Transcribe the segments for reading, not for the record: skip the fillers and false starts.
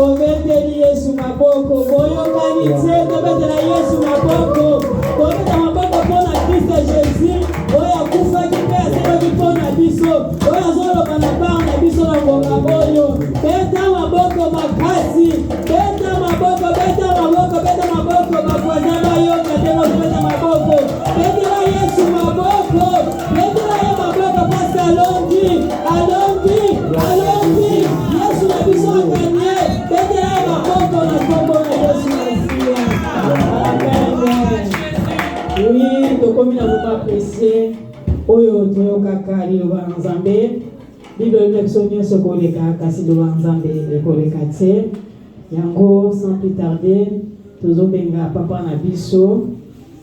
Tobeteli Yesu maboko. Boyokani te tobetela Yesu maboko. Tobeta maboko pona Kristo Jésus. Oya kufa kipe asema kipona biso. Oya zolo banabana na biso na ngonga boyo. Beta maboko makasi. Beta maboko, beta maboko, beta maboko. Bakwazaba yoka tena beta maboko. Betela Yesu maboko. Betela Yesu maboko pasi alongi. Alongi. Alongi. Yesu na biso akanye. Betela maboko na kombo na Yesu Masia. Amen. Oui, tokomi na boma apprécier. Oyo toyokaka liloba na Nzambe. Bible lection nyonso koleka kasi liloba na Nzambe ekoleka te. Yango sans plus tarder, tozobenga papa na biso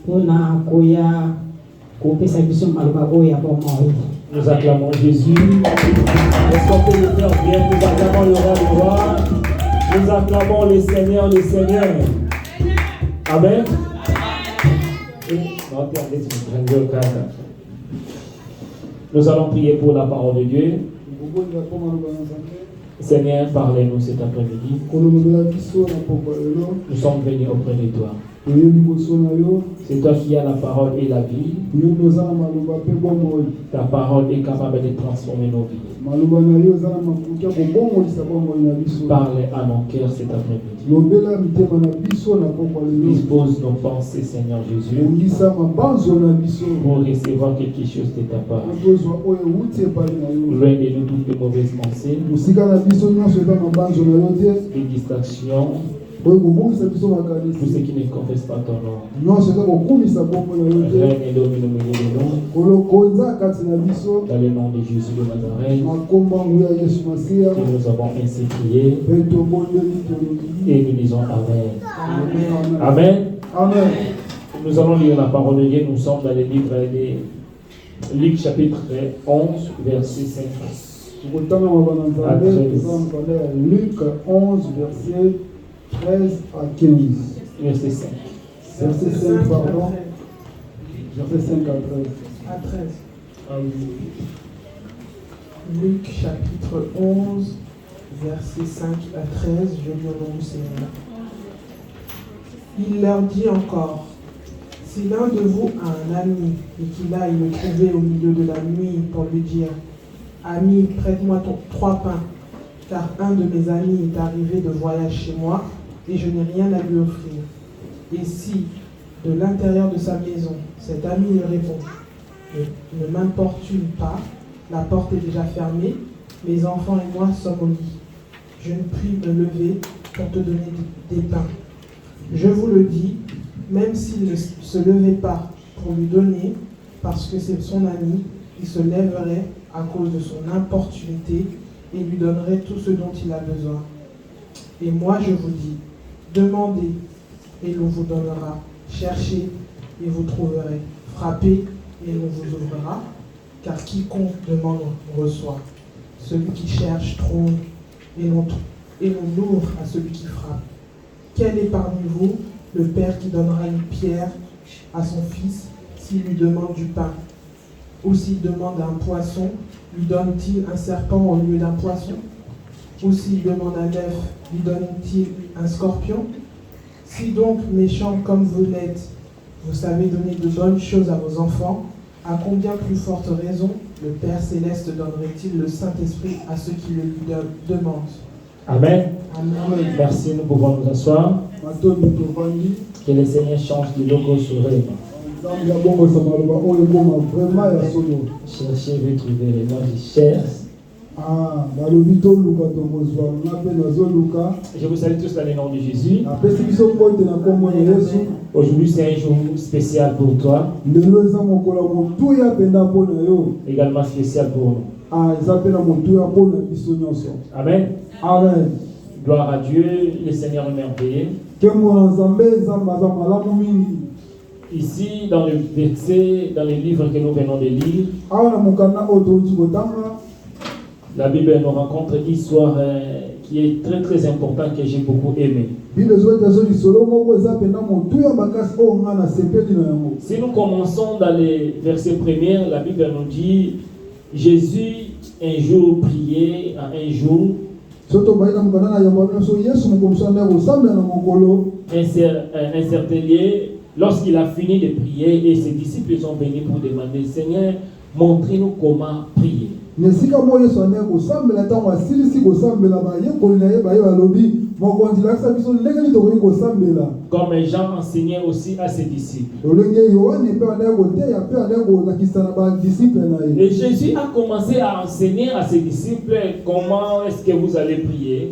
pona koya kopesa biso maloba oyo ya bomoi. Nous acclamons Jésus. Est-ce qu'on peut le faire bien? Nous acclamons le roi du roi. Nous acclamons le Seigneur, le Seigneur. Amen. Nous allons prier pour la parole de Dieu. Seigneur, parlez-nous cet après-midi. Nous sommes venus auprès de toi. C'est toi qui as la parole et la vie. Ta parole est capable de transformer nos vies. Parle à nos cœurs cet après-midi. Dispose nos pensées, Seigneur Jésus, pour recevoir quelque chose de ta part. Loin de nous toutes les mauvaises pensées, les distractions, tout ce qui ne confesse pas ton nom. Règne et domine au milieu de nous. Dans le nom de Jésus de Nazareth, que nous avons ainsi prié. Et nous disons Amen. Amen. Amen. Nous allons lire la parole de Dieu. Nous sommes dans le livre de Luc chapitre 11, verset 5 à 13. Luc 11, verset 13 à 15. Verset 5. Verset 5, pardon. Verset 5 à 13. À 13. Luc chapitre 11, verset 5 à 13. Je lis au nom du Seigneur. Il leur dit encore: si l'un de vous a un ami et qu'il aille le trouver au milieu de la nuit pour lui dire: ami, prête-moi 3 pains, car un de mes amis est arrivé de voyage chez moi et je n'ai rien à lui offrir. Et si, de l'intérieur de sa maison, cet ami lui répond: ne m'importune pas, la porte est déjà fermée, mes enfants et moi sommes au lit. Je ne puis me lever pour te donner des pains. Je vous le dis, même s'il ne se levait pas pour lui donner, parce que c'est son ami, il se lèverait à cause de son importunité et lui donnerait tout ce dont il a besoin. Et moi je vous dis, demandez et l'on vous donnera, cherchez et vous trouverez, frappez et l'on vous ouvrira, car quiconque demande reçoit, celui qui cherche trouve et l'on ouvre à celui qui frappe. Quel est parmi vous le père qui donnera une pierre à son fils s'il lui demande du pain? Ou s'il demande un poisson, lui donne-t-il un serpent au lieu d'un poisson? Ou s'il demande un œuf, lui donne-t-il un scorpion? Si donc, méchants comme vous l'êtes, vous savez donner de bonnes choses à vos enfants, à combien plus forte raison le Père Céleste donnerait-il le Saint-Esprit à ceux qui le lui demandent? Amen. Amen. Merci, nous pouvons nous asseoir. Que le Seigneur change de logo sur eux. Cherchez, vous trouverez. Moi, je cherche. Je vous salue tous dans le nom de Jésus. Aujourd'hui, c'est un jour spécial pour toi. Également spécial pour nous. Amen. Amen. Gloire à Dieu, le Seigneur est merveilleux. Ici, dans le verset, dans les livres que nous venons de lire, la Bible nous rencontre une histoire qui est très très importante, que j'ai beaucoup aimé. Si nous commençons dans les versets premiers, la Bible nous dit: Jésus un jour priait à un jour Un certain lieu, lorsqu'il a fini de prier et ses disciples sont venus pour demander, Seigneur, montrez-nous comment prier. Comme Jean enseignait aussi à ses disciples. Et Jésus a commencé à enseigner à ses disciples comment est-ce que vous allez prier.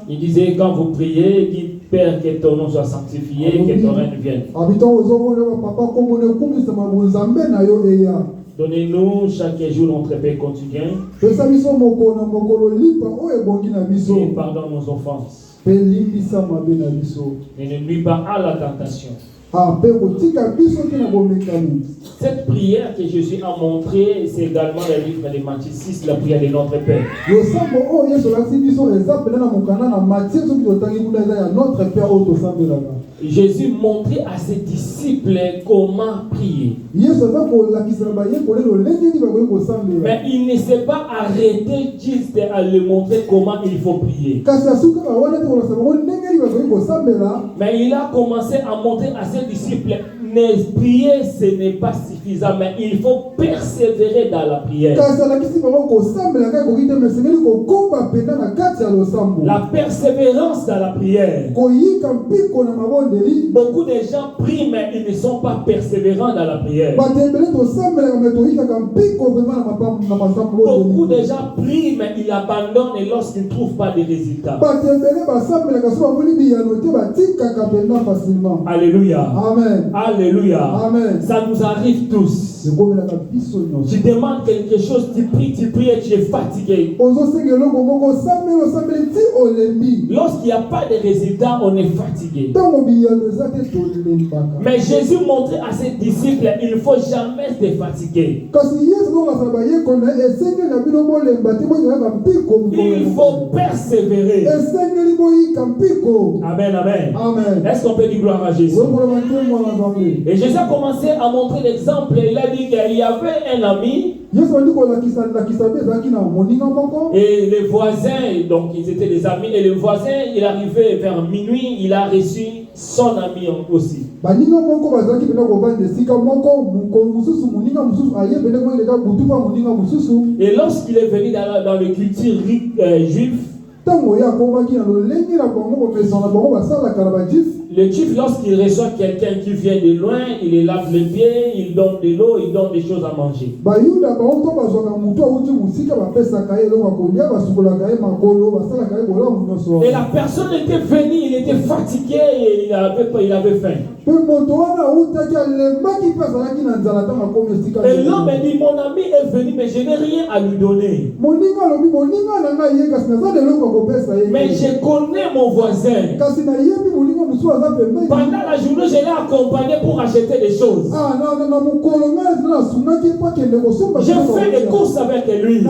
Il disait, quand vous priez, dites, Père, que ton nom soit sanctifié, que ton règne vienne. Donnez-nous chaque jour notre pain quotidien. Et pardonne nos offenses. Et ne nuis pas à la tentation. Cette prière que Jésus a montrée, c'est également le livre de Matthieu 6, la prière de notre Père. Jésus montrait à ses disciples comment prier. Mais il ne s'est pas arrêté juste à lui montrer comment il faut prier. Mais il a commencé à montrer à ses disciples, prier ce n'est pas suffisant, mais il faut persévérer dans la prière. La persévérance dans la prière. Beaucoup de gens prient, mais ils ne sont pas persévérants dans la prière. Beaucoup de gens prient, mais ils abandonnent et lorsqu'ils ne trouvent pas de résultats. Alléluia. Amen. Alléluia. Amen. Ça nous arrive tous. Tu demandes quelque chose, tu pries et tu es fatigué. Lorsqu'il n'y a pas de résultat, on est fatigué. Mais Jésus montrait à ses disciples, il ne faut jamais se fatiguer. Il faut persévérer. Amen, amen. Est-ce qu'on peut dire gloire à Jésus? Et Jésus a commencé à montrer l'exemple. Il a dit qu'il y avait un ami. Et les voisins, donc ils étaient des amis. Et le voisin, il arrivait vers minuit, il a reçu son ami aussi. Et lorsqu'il est venu dans le culture juif, le juif, lorsqu'il reçoit quelqu'un qui vient de loin, il les lave les pieds, il donne de l'eau, il donne des choses à manger. Et la personne était venue, il était fatigué et il avait faim. Et l'homme a dit, mon ami est venu, mais je n'ai rien à lui donner. Mais je connais mon voisin. Pendant la journée, je l'ai accompagné pour acheter des choses. Je fais des courses avec lui.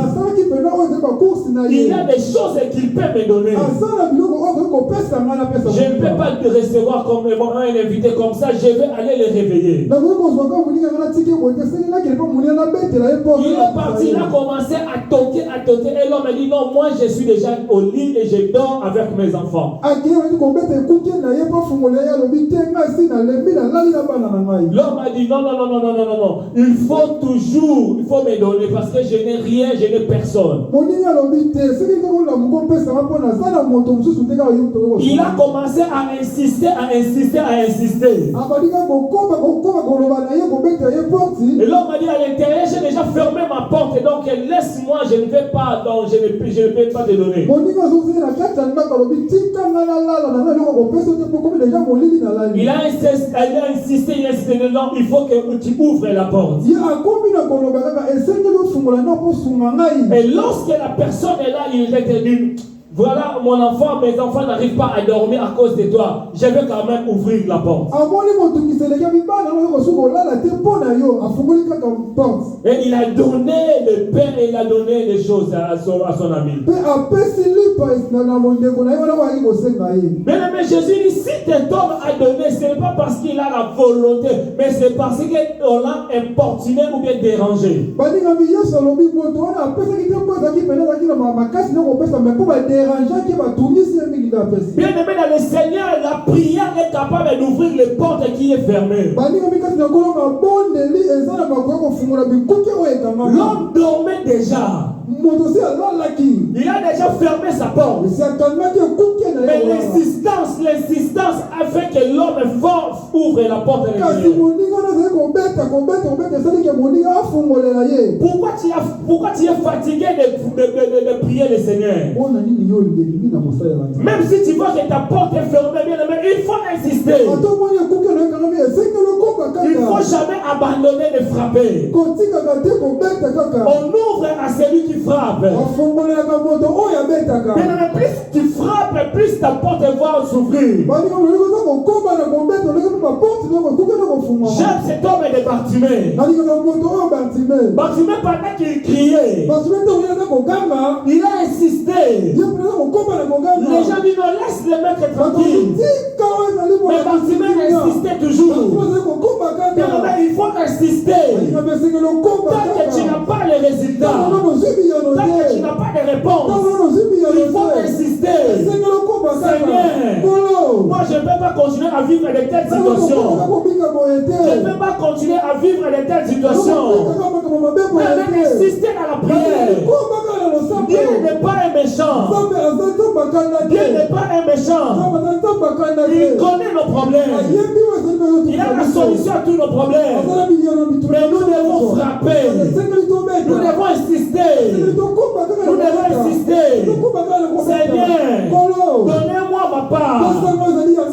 Il y a des choses qu'il peut me donner. Je ne peux pas te recevoir comme un invité comme ça. Je vais aller le réveiller. Il est parti, il a commencé à toquer. Et l'homme a dit non, moi je suis déjà au lit et je dors avec mes enfants. L'homme a dit non. Il faut me donner parce que je n'ai rien, je n'ai personne. Il a commencé à insister. Et l'homme a dit à l'intérieur, j'ai déjà fermé ma porte, donc laisse-moi, je ne vais pas, donc je ne peux pas te donner. Il a insisté, non, il faut que tu ouvres la porte. Et lorsque la personne est là, il était dit, voilà mon enfant, mes enfants n'arrivent pas à dormir à cause de toi. Je vais quand même ouvrir la porte. Et il a donné le pain et il a donné les choses à son ami. Mais Jésus dit, si cet homme a donné, ce n'est pas parce qu'il a la volonté, mais c'est parce qu'on l'a importuné ou bien dérangé. Bien aimé dans le Seigneur, la prière est capable d'ouvrir les portes qui est fermée. L'homme dormait déjà. Il a déjà fermé sa porte. Mais l'insistance a fait que l'homme ouvre la porte de l'intérieur. Pourquoi tu es fatigué de prier le Seigneur? Même si tu vois que ta porte est fermée, bien aimé, il faut insister. Il ne faut jamais abandonner de frapper. On ouvre à celui qui frappe. Plus tu frappes, plus ta porte va s'ouvrir. J'aime cet homme de Bartimée. Bartimée, pendant qu'il criait, il a insisté. Les gens disent non, laisse le maître tranquille. Mais Bartimée insistait toujours. Il faut insister. Tant que tu n'as pas les résultats, tant que tu n'as pas de réponse, il faut insister. Seigneur, moi je ne peux pas continuer à vivre de telles situations. Je ne peux pas continuer à vivre de telles situations. Mais insister dans la prière. Dieu n'est pas un méchant. Dieu n'est pas un méchant. Il connaît nos problèmes. Il a la solution à tous nos problèmes. Mais nous devons frapper. Nous devons insister. Nous devons insister. Seigneur, donnez-moi ma part.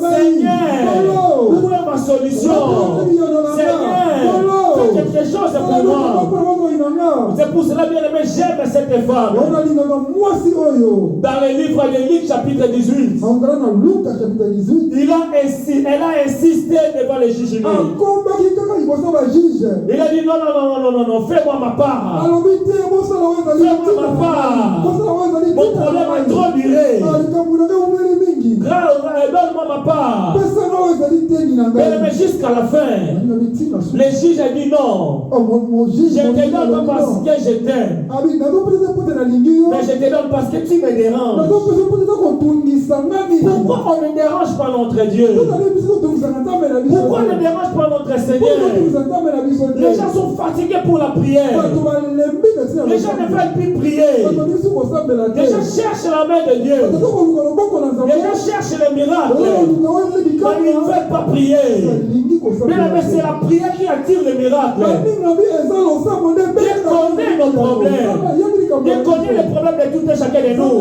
Seigneur, ouvrez ma solution. Seigneur, fais quelque chose pour moi. C'est pour cela, bien aimé, j'aime cette femme. Dans le livre de Luc, chapitre 18, elle a insisté devant le juge. Il a dit non, fais-moi ma part. Fais-moi ma part. Mon problème a trop duré. Donne-moi ma part. Mais jusqu'à la fin, le juge a dit non. Je te donne pas parce que je t'aime. Mais je te donne parce que tu me déranges. Pourquoi on ne dérange pas notre Dieu? Pourquoi on ne dérange pas notre Seigneur? Les gens sont fatigués pour la prière. Les gens ne veulent plus prier. Les gens cherchent la main de Dieu. Les gens cherchent le miracle. Mais ils ne veulent pas prier. Mais c'est la prière qui attire le miracle. Dieu connaît nos problèmes. Dieu connaît les problèmes de tout et chacun de nous.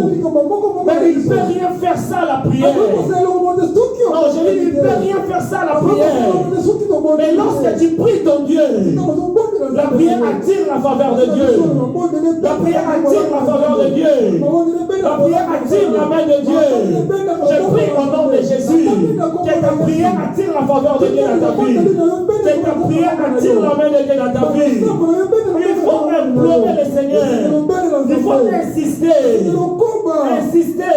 Mais il ne peut rien faire ça la prière. Non, je dis, il ne peut rien faire ça la prière. Mais lorsque tu pries ton Dieu, la prière attire la faveur de Dieu. La prière attire la faveur de Dieu. La prière attire la main de Dieu. Je prie au nom de Jésus que ta prière attire la faveur de Dieu dans ta vie. Que ta prière attire la main de Dieu dans ta vie. Il faut implorer le Seigneur. Il faut insister. Insister.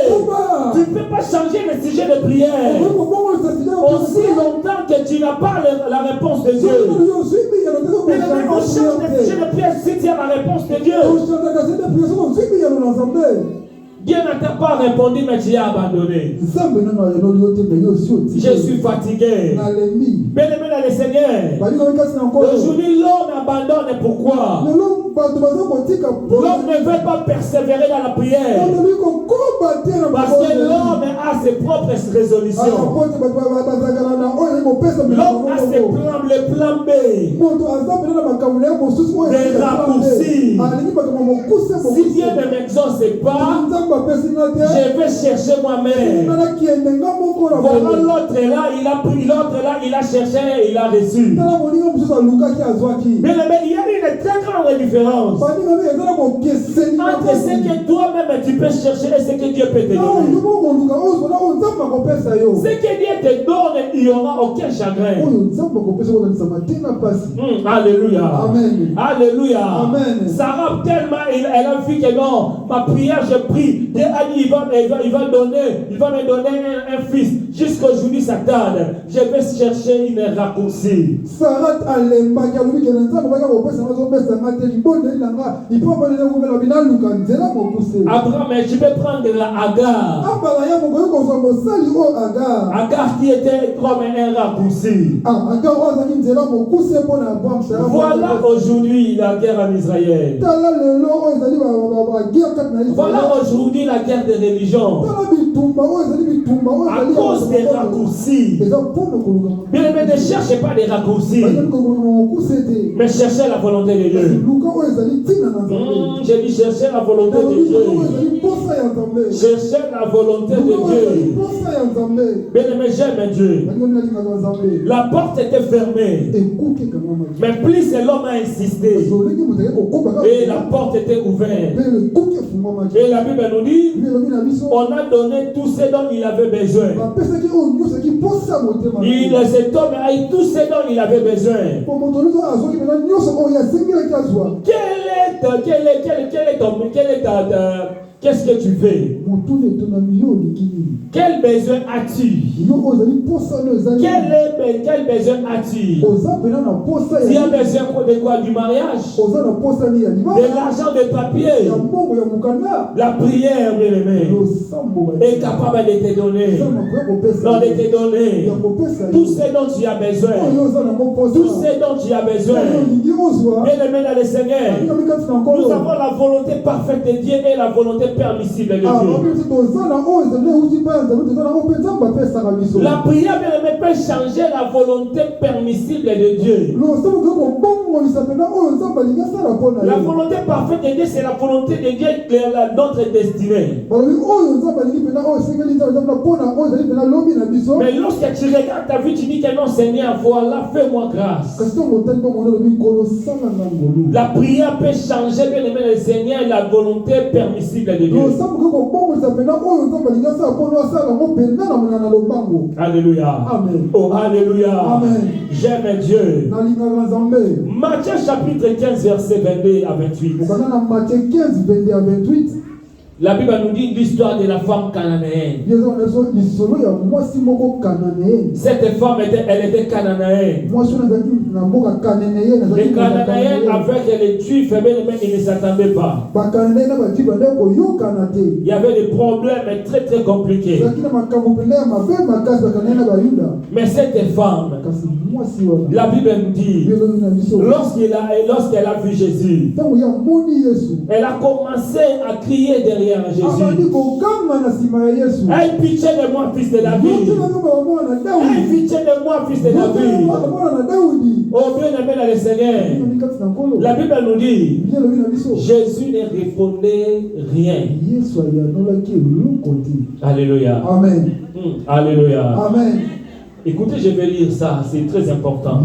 Tu ne peux pas changer le sujet de prière aussi longtemps que tu n'as pas la réponse de Dieu. Mais on change le sujet de prière si tu as la réponse de Dieu. Dieu ne t'a pas répondu, mais tu as abandonné. Je suis fatigué. Bien-aimé dans le Seigneur, aujourd'hui l'homme abandonne. Pourquoi? L'homme ne veut pas persévérer dans la prière. Parce que l'homme a ses propres résolutions. L'homme a ses plans, le plan B. Des raccourcis. Si Dieu ne m'exauce pas, je vais chercher moi-même. Voilà l'autre là, il a cherché, il a reçu. Mais il y a une très grande différence entre ce que toi-même tu peux chercher et ce que Dieu peut te donner. Ce que Dieu te donne, il n'y aura aucun chagrin. Alléluia. Amen. Alléluia. Amen. Sarah, tellement elle a vu que non, ma prière, je prie. Dieu a dit, il va me donner un fils. Jusqu'aujourd'hui, ça tarde. Je vais chercher une raccourci. Sarah Abraham, tu peux prendre la Agar. Agar qui était comme un raccourci. Voilà aujourd'hui la guerre en Israël. Voilà aujourd'hui la guerre des religions. À cause des raccourcis. Bien aimé, ne cherchez pas des raccourcis, mais cherchez la volonté de Dieu. J'ai dit chercher la volonté de Dieu. Cherchez la volonté de Dieu. Bien aimé, j'aime Dieu. La porte était fermée, mais plus l'homme a insisté, et la porte était ouverte. Et la Bible nous dit, on a donné tout ce dont il avait besoin. Cet homme a eu tout ce dont il avait besoin. Qu'est-ce que tu veux? Quel besoin as-tu? Quel besoin as-tu? Tu as besoin de quoi? Du mariage? De l'argent, de papier? La prière, bien aimé, est capable de te donner. Non, de te donner tout ce dont tu as besoin. Tout ce dont tu as besoin. Bien aimé dans le Seigneur, nous avons la volonté parfaite de Dieu et la volonté permissible de Dieu. La prière, bien aimé, peut changer la volonté permissible de Dieu. La volonté parfaite de Dieu, c'est la volonté de Dieu, notre destinée. Mais lorsque tu regardes ta vie, tu dis que non, Seigneur, voilà, fais-moi grâce. La prière peut changer, bien aimé, le Seigneur, la volonté permissible de Dieu. Alléluia. Amen. Oh, alléluia. Amen. J'aime Dieu. Matthieu chapitre 15, verset 22 à 28. La Bible nous dit l'histoire de la femme cananéenne. Cette femme, elle était cananéenne. Les Cananéens, avec les Juifs, ils ne s'attendaient pas. Il y avait des problèmes très très compliqués. Mais cette femme, la Bible nous dit, lorsqu'elle a vu Jésus, elle a commencé à crier derrière Jésus. Aie pitié de moi, fils de David. Aie pitié de moi, fils de David. Oh, bien aimé dans le Seigneur, la Bible nous dit, Jésus ne répondait rien. Alléluia. Amen. Alléluia. Amen. Écoutez, je vais lire ça, c'est très important.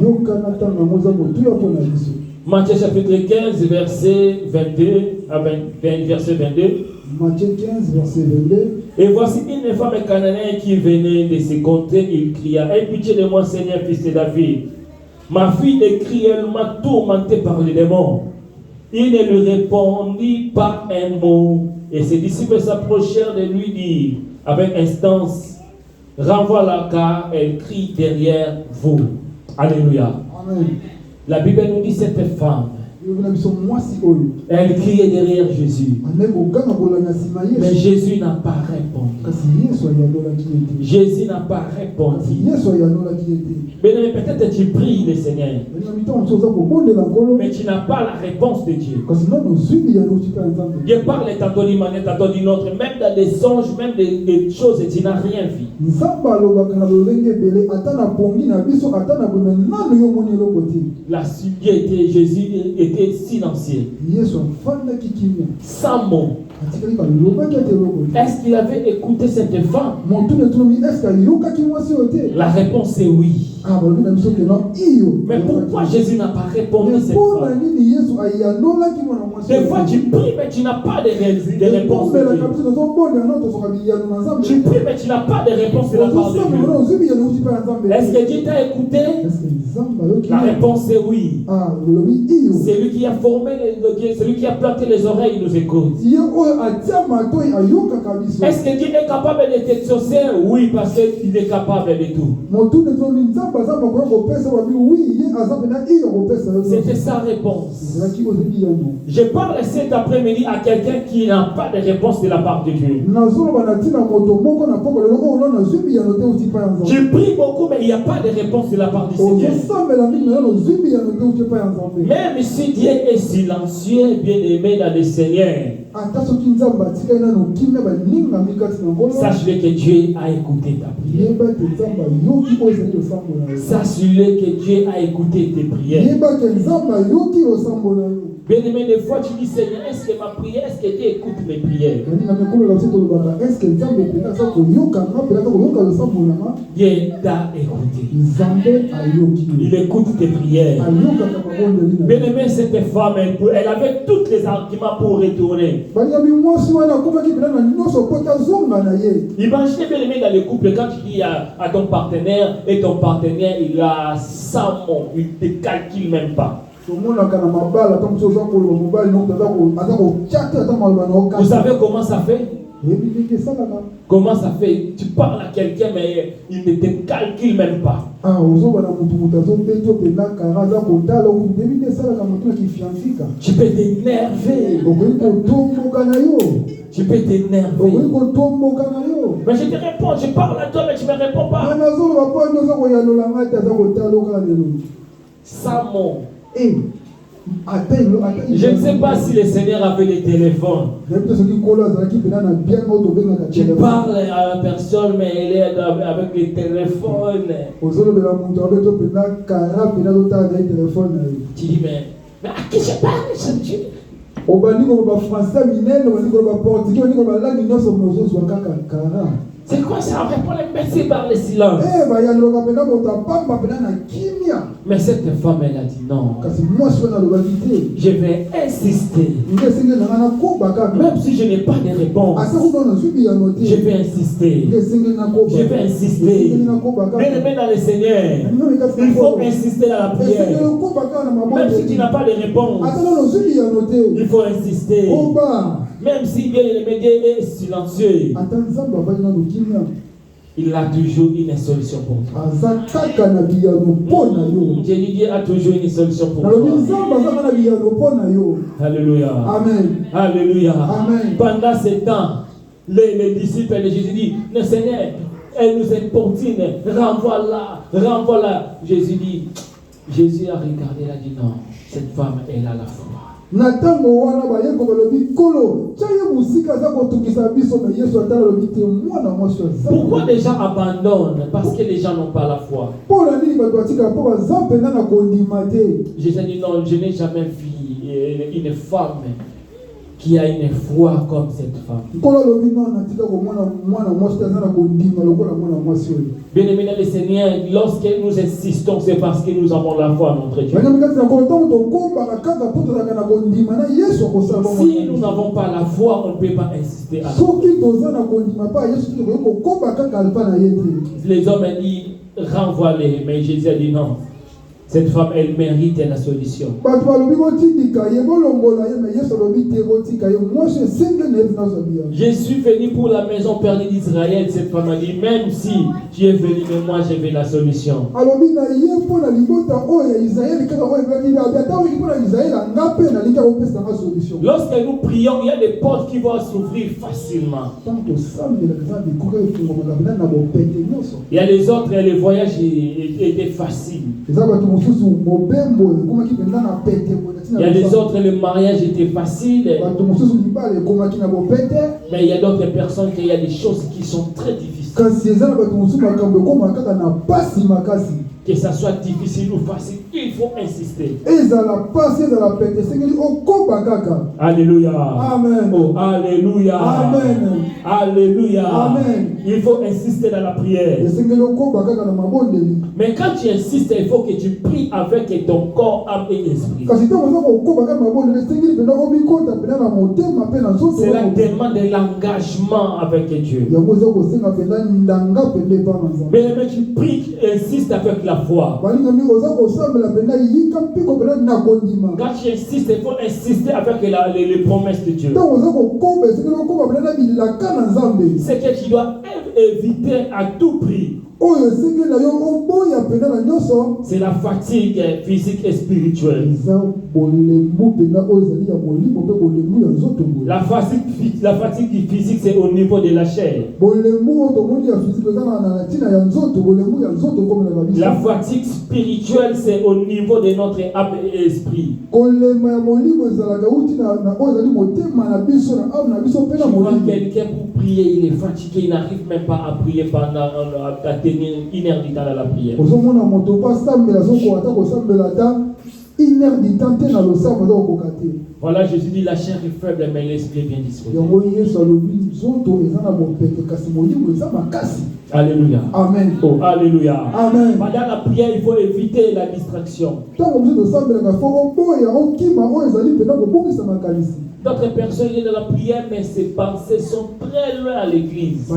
Matthieu chapitre 15, verset 22 à 22. Matthieu 15, verset 22. Et voici une femme cananéenne qui venait de se conter, il cria, aie pitié de moi, Seigneur, fils de David. Ma fille est cruellement tourmentée par les démons. Il ne lui répondit pas un mot. Et ses disciples s'approchèrent de lui dire, avec instance, renvoie-la car elle crie derrière vous. Alléluia. Amen. La Bible nous dit cette femme, elle criait derrière Jésus. Mais Jésus n'a pas répondu. Jésus n'a pas répondu. Mais peut-être tu pries le Seigneur, mais tu n'as pas la réponse de Dieu. Dieu parle tantôt d'une manière, tantôt d'une autre. Même dans des songes, même des choses, tu n'as rien vu. Jésus était silencieux. Sans mots. Est-ce qu'il avait écouté cette femme? La réponse est oui. Mais pourquoi Jésus n'a pas répondu à cette femme? Des fois tu pries mais tu n'as pas de réponse de Dieu. Tu pries mais tu n'as pas de réponse de la part de Dieu. Est-ce que Dieu t'a écouté? La réponse est oui. C'est lui qui a formé, c'est lui qui a planté les oreilles, il nous écoute. Est-ce que Dieu est capable de t'exaucer? Oui, parce qu'il est capable de tout. C'était sa réponse. Je parle cet après-midi à quelqu'un qui n'a pas de réponse de la part de Dieu. Je prie beaucoup, mais il n'y a pas de réponse de la part du Seigneur. Même si Dieu est silencieux, bien aimé dans le Seigneur, sache-le que Dieu a écouté ta prière. Sache-le que Dieu a écouté tes prières. Bien aimé, des fois tu dis Seigneur, est-ce que ma prière, est-ce que Dieu écoute mes prières? Dieu t'a écouté. Il écoute tes prières. Bien aimé, cette femme, elle avait tous les arguments pour retourner. Imaginez bien aimé dans le couple, quand tu dis à ton partenaire, et ton partenaire il a 100 mots, il ne te calcule même pas. Vous savez comment ça fait? Comment ça fait? Tu parles à quelqu'un mais il ne te calcule même pas. Tu peux t'énerver. Tu peux t'énerver. Mais je te réponds, je parle à toi mais tu ne me réponds pas. Sans mots. Je ne sais pas si le Seigneur avait les téléphones. Tu parles à la personne, mais elle est avec les téléphones. Tu dis, mais à qui je parle? C'est quoi ça? On répond les messieurs par le silence. Mais cette femme, elle a dit non. Je vais insister. Même si je n'ai pas de réponse, je vais insister. Je vais insister. Bien aimé dans le Seigneur, il faut insister dans la prière. Même si tu n'as pas de réponse, il faut insister. Même si bien aimé Dieu est silencieux, il a toujours une solution pour toi. Dieu a toujours une solution pour toi. Alléluia. Amen. Alléluia. Amen. Pendant ce temps, les disciples de Jésus disent, le Seigneur, elle nous importune, renvoie-la. Jésus a regardé, il a dit non, cette femme, elle a la foi. Pourquoi les gens abandonnent? Parce que les gens n'ont pas la foi. Jésus dit non, je n'ai jamais vu une femme qui a une foi comme cette femme. Bien aimé dans le Seigneur, lorsque nous insistons, c'est parce que nous avons la foi en notre Dieu. Si nous n'avons pas la foi, on ne peut pas insister à nous. Les hommes ont dit, renvoie-les, mais Jésus a dit non. Cette femme, elle mérite la solution. Je suis venu pour la maison perdue d'Israël. Cette femme a dit, même si tu es venu, mais moi j'ai vu la solution. Lorsque nous prions, il y a des portes qui vont s'ouvrir facilement. Il y a les autres, les voyages étaient faciles. Il y a des autres, le mariage était facile. Mais il y a d'autres personnes qu'il y a des choses qui sont très difficiles. Que ça soit difficile ou facile, il faut insister. Alléluia. Amen. Oh, alléluia. Amen. Alléluia. Amen. Il faut insister dans la prière. Mais quand tu insistes, il faut que tu pries avec ton corps, âme et esprit. Cela demande de l'engagement avec Dieu. Mais tu pries, insiste avec la foi. Quand tu insistes, il faut insister avec les promesses de Dieu. Ce que tu dois éviter à tout prix, c'est la fatigue physique et spirituelle. La fatigue physique, c'est au niveau de la chair. La fatigue spirituelle, c'est au niveau de notre âme et esprit. Tu vois quelqu'un pour prier, il est fatigué, il n'arrive même pas à prier pendant à tenir une heure du temps dans la prière. Voilà, Jésus dit la chair est faible, mais l'esprit est bien disposé. Alléluia. Amen. Oh, alléluia. Amen. Pendant la prière, il faut éviter la distraction. D'autres personnes viennent dans la prière, mais ses pensées sont très loin à l'église.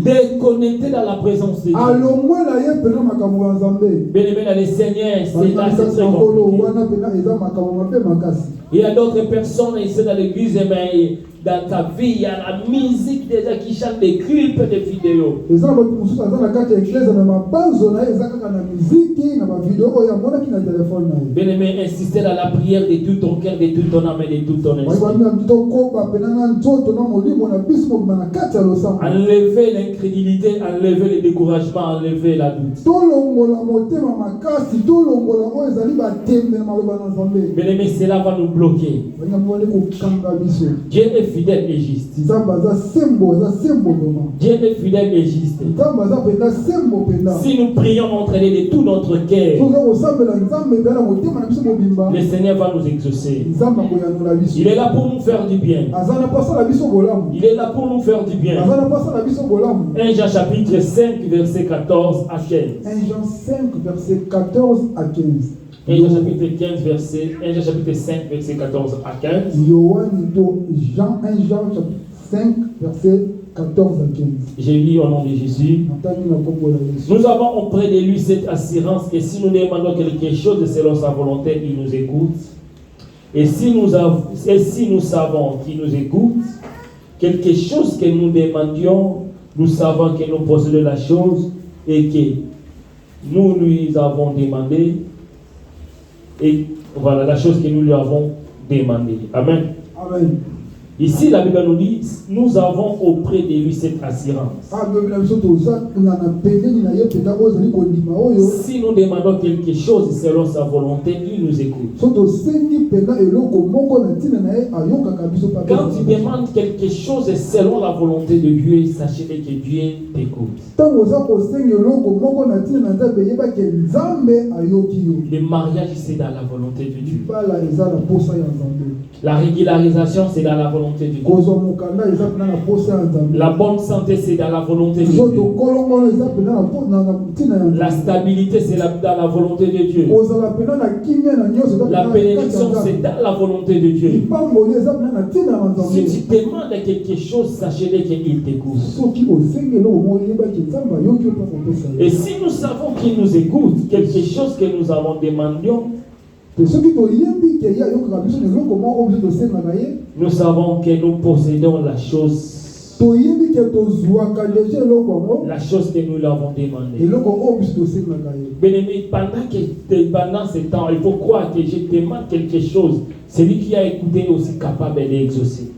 Déconnectés dans la présence de Dieu. Bien-aimé dans le Seigneur, c'est là, c'est très compliqué. Il y a d'autres personnes ici dans l'église, mais dans ta vie, il y a la musique déjà qui chante des clips, des vidéos. Bien-aimé, insistez dans la prière de tout ton cœur, de tout ton âme et de tout ton esprit. Enlevez l'incrédulité, enlevez le découragement, enlevez la doute. Bien-aimé, cela va nous bloquer. Dieu est fidèle et juste. Dieu est fidèle et juste. Si nous prions entre les de tout notre cœur, le Seigneur va nous exaucer. Il est là pour nous faire du bien. Il est là pour nous faire du bien. 1 Jean chapitre 5 verset 14 à 15. 1 Jean 5 verset 14 à 15. 1 Jean chapitre 15 verset 1 Jean chapitre 5 verset 14 à 15. Jean 1 Jean chapitre 5 verset 14 à 15. J'ai lu au nom de Jésus. Nous avons auprès de lui cette assurance que si nous demandons quelque chose selon sa volonté, il nous écoute. Et si nous savons qu'il nous écoute, quelque chose que nous demandions, nous savons que nous possédons la chose et que nous lui avons demandé. Et voilà la chose que nous lui avons demandé. Amen. Amen. Ici, la Bible nous dit, nous avons auprès de lui cette assurance. Si nous demandons quelque chose selon sa volonté, il nous écoute. Quand tu demandes quelque chose selon la volonté de Dieu, sachez que Dieu t'écoute. Le mariage, c'est dans la volonté de Dieu. La régularisation, c'est dans la volonté de Dieu. La bonne santé, c'est dans la volonté de Dieu. La stabilité, c'est dans la volonté de Dieu. La bénédiction, c'est dans la volonté de Dieu. Si tu demandes quelque chose, sachez-le qu'il t'écoute. Et si nous savons qu'il nous écoute, quelque chose que nous avons demandé, nous savons que nous possédons la chose. La chose que nous l'avons demandé. Bien-aimé, pendant ce temps, il faut croire que je demande quelque chose. Celui qui a écouté est aussi capable d'exaucer.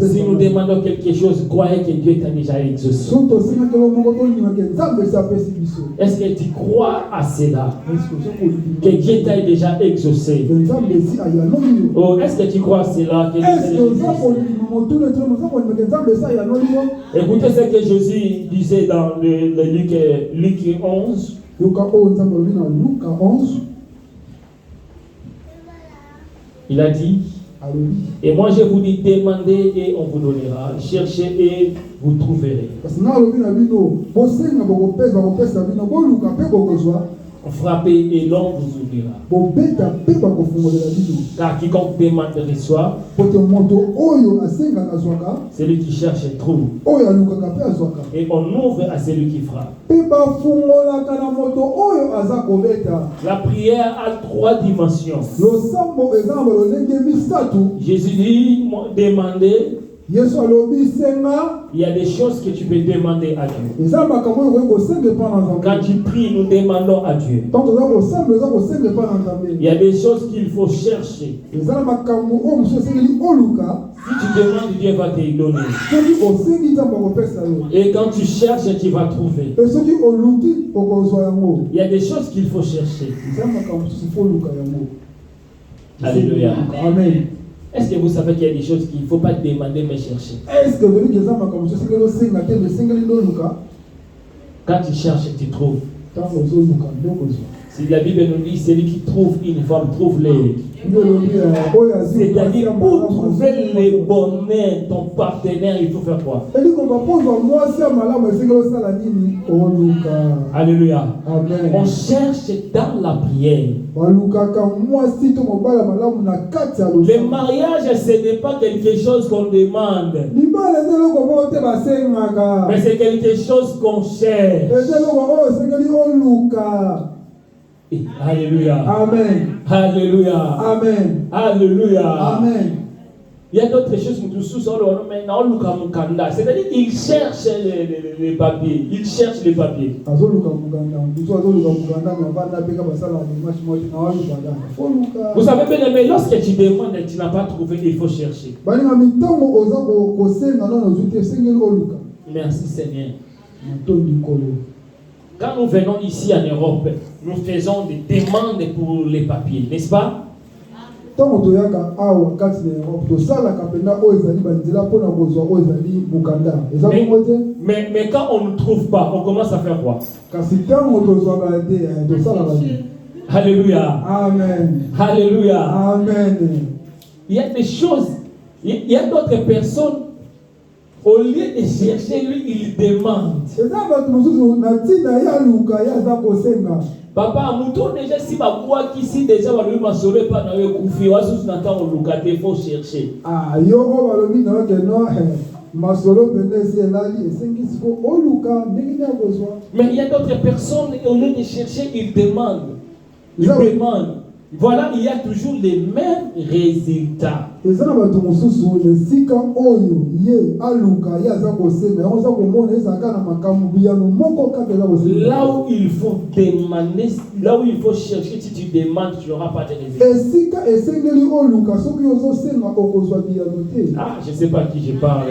Si nous demandons quelque chose, croyez que Dieu t'a déjà exaucé. Est-ce que tu crois à cela? Que Dieu t'a déjà exaucé? Oh, est-ce que tu crois à cela? Écoutez ce que Jésus disait dans le Luc 11. Il a dit, et moi je vous dis, demandez et on vous donnera, cherchez et vous trouverez. Frappez et l'on vous ouvrira. Car quiconque demande reçoit, celui qui cherche trouve. Et on ouvre à celui qui frappe. La prière a 3 dimensions. Jésus dit, demandez. Il y a des choses que tu peux demander à Dieu. Quand tu pries, nous demandons à Dieu. Il y a des choses qu'il faut chercher. Si tu demandes, Dieu va te donner. Et quand tu cherches, tu vas trouver. Il y a des choses qu'il faut chercher. Alléluia. Amen. Est-ce que vous savez qu'il y a des choses qu'il ne faut pas demander mais chercher? Est-ce que quand tu cherches, tu trouves. Si la Bible nous dit, celui qui trouve une femme trouve les. C'est-à-dire, pour trouver le bonheur, ton partenaire, il faut faire quoi? Alléluia. Amen. On cherche dans la prière. Le mariage, ce n'est pas quelque chose qu'on demande, mais c'est quelque chose qu'on cherche. Alléluia. Amen. Alléluia. Amen. Alléluia. Amen. Il y a d'autres choses que nous c'est-à-dire qu'il cherche les papiers. Il cherche les papiers. Vous savez bien, mais lorsque tu demandes et tu n'as pas trouvé, il faut chercher. Merci Seigneur. Quand nous venons ici en Europe, nous faisons des demandes pour les papiers, n'est-ce pas? Mais quand on ne trouve pas, on commence à faire quoi? Alléluia. Amen. Alléluia. Amen. Il y a des choses, il y a d'autres personnes. Au lieu de chercher, lui, il demande. Papa, mouton déjà si ma voix qui si déjà va lui m'assurer pas dans le koufi, wa sous n'entend au lucate, il faut chercher. Ah, yo va le mi non que non, ma solo bene c'est là, et c'est qui se faut au luka, n'est pas besoin. Mais il y a d'autres personnes, au lieu de chercher, ils demandent. Ils demandent. Voilà, il y a toujours les mêmes résultats. Là où il faut demander, là où il faut chercher, si tu demandes, tu n'auras pas de résultats. Ah, je ne sais pas à qui je parle.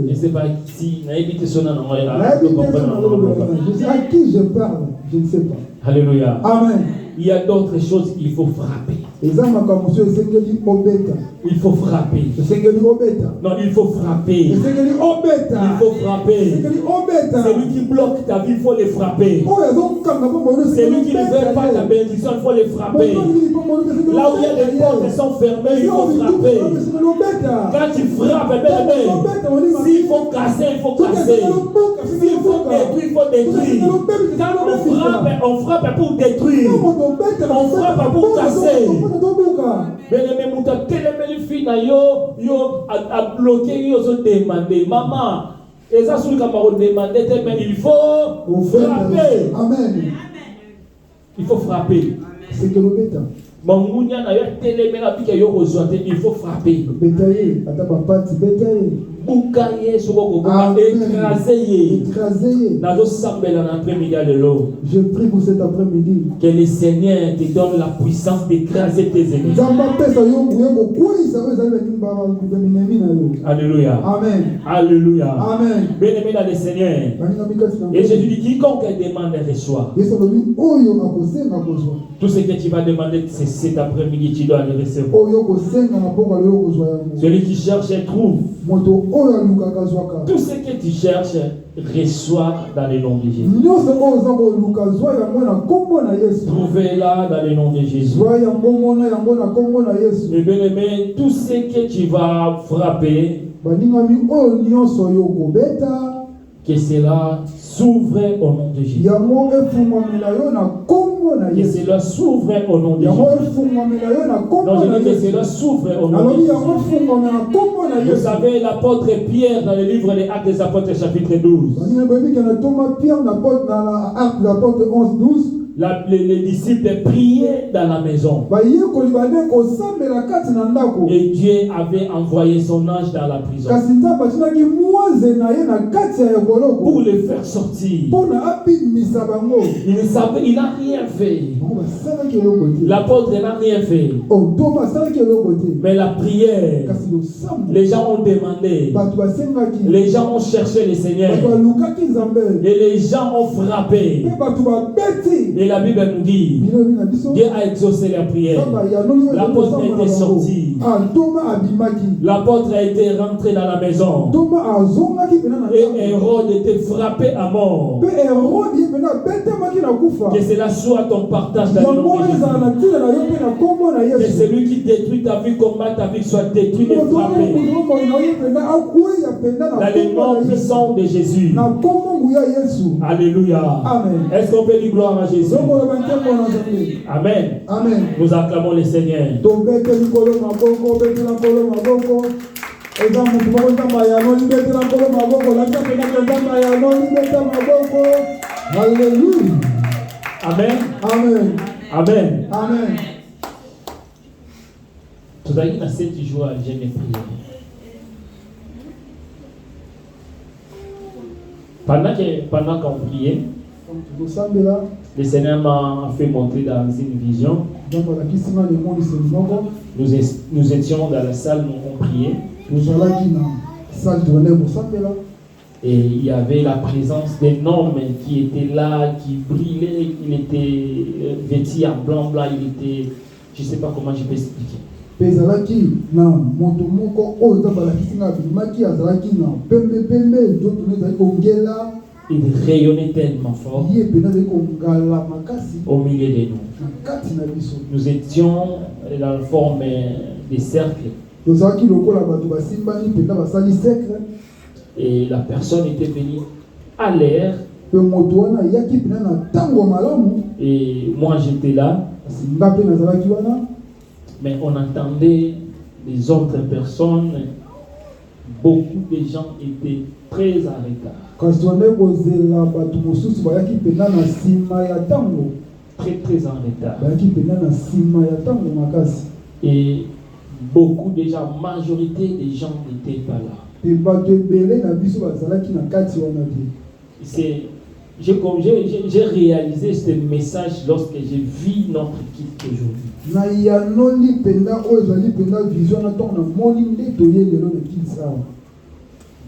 Je ne sais pas si. À qui je parle, je ne sais pas. Alléluia. Amen. Il y a d'autres choses qu'il faut frapper. Il faut frapper. Non, il faut frapper. Il faut frapper. Celui qui bloque ta vie, il faut le frapper. Celui qui ne veut pas ta bénédiction, il faut le frapper. Là où il y a des portes qui sont fermées, il faut frapper. Quand tu frappes, s'il faut casser, il faut casser. S'il faut détruire, il faut détruire. Quand on frappe pour détruire. On frappe pour casser. Mais les moutons, quelle fille yo a bloqué, yo ont demandé. Maman, et ça, sur le camarade demandé, mais il faut frapper. Amen. Il faut frapper. C'est que le bêta. Il faut frapper. Je prie pour cet après-midi. Que le Seigneur te donne la puissance d'écraser tes ennemis. Alléluia. Amen. Alléluia. Amen. Bien-aimé dans le Seigneur. Et Jésus dit quiconque demande reçoit. Tout ce que tu vas demander cet après-midi, tu dois le recevoir. Celui qui cherche et trouve. Tout ce que tu cherches, reçois dans le nom de Jésus. Trouvez-la dans le nom de Jésus. Et bien aimé, tout ce que tu vas frapper, que cela s'ouvre au nom de Jésus. Que cela s'ouvre au nom de Jésus. Non, je dis que cela s'ouvre au nom de Jésus. Vous savez, l'apôtre Pierre dans le livre des Actes des Apôtres chapitre 12. Les disciples priaient dans la maison. Et Dieu avait envoyé son ange dans la prison pour les faire sortir. Il n'a rien fait. L'apôtre n'a rien fait. Mais la prière, les gens ont demandé. Les gens ont cherché le Seigneur. Et les gens ont frappé. Et la Bible nous dit, Dieu a exaucé la prière. L'apôtre a été sorti. L'apôtre a été rentré dans la maison. Et Hérode était frappé à mort. Que cela soit ton partage dans le nom de Jésus. Que celui qui détruit ta vie, combat ta vie, soit détruit et frappé. Dans le nom puissant de Jésus. Alléluia. Amen. Est-ce qu'on peut dire gloire à Jésus? Amen. Amen. Nous acclamons le Seigneur. Alléluia. Amen. Amen. Amen. Amen. Tout à l'heure, dans 7 jours, j'ai mes prières. Pendant qu'on priait, le Seigneur m'a fait monter dans une vision. Nous étions dans la salle où on priait. Et il y avait la présence d'un homme qui était là, qui brillait. Il était vêtu en blanc, il était... Je ne sais pas comment je peux expliquer. Il rayonnait tellement fort au milieu de nous. Nous étions dans la forme des cercles. Et la personne était venue à l'air. Et moi j'étais là. Mais on entendait les autres personnes. Beaucoup de gens étaient très en retard. Très en retard. Et beaucoup de gens, majorité des gens n'étaient pas là. J'ai réalisé ce message lorsque j'ai vu notre équipe aujourd'hui.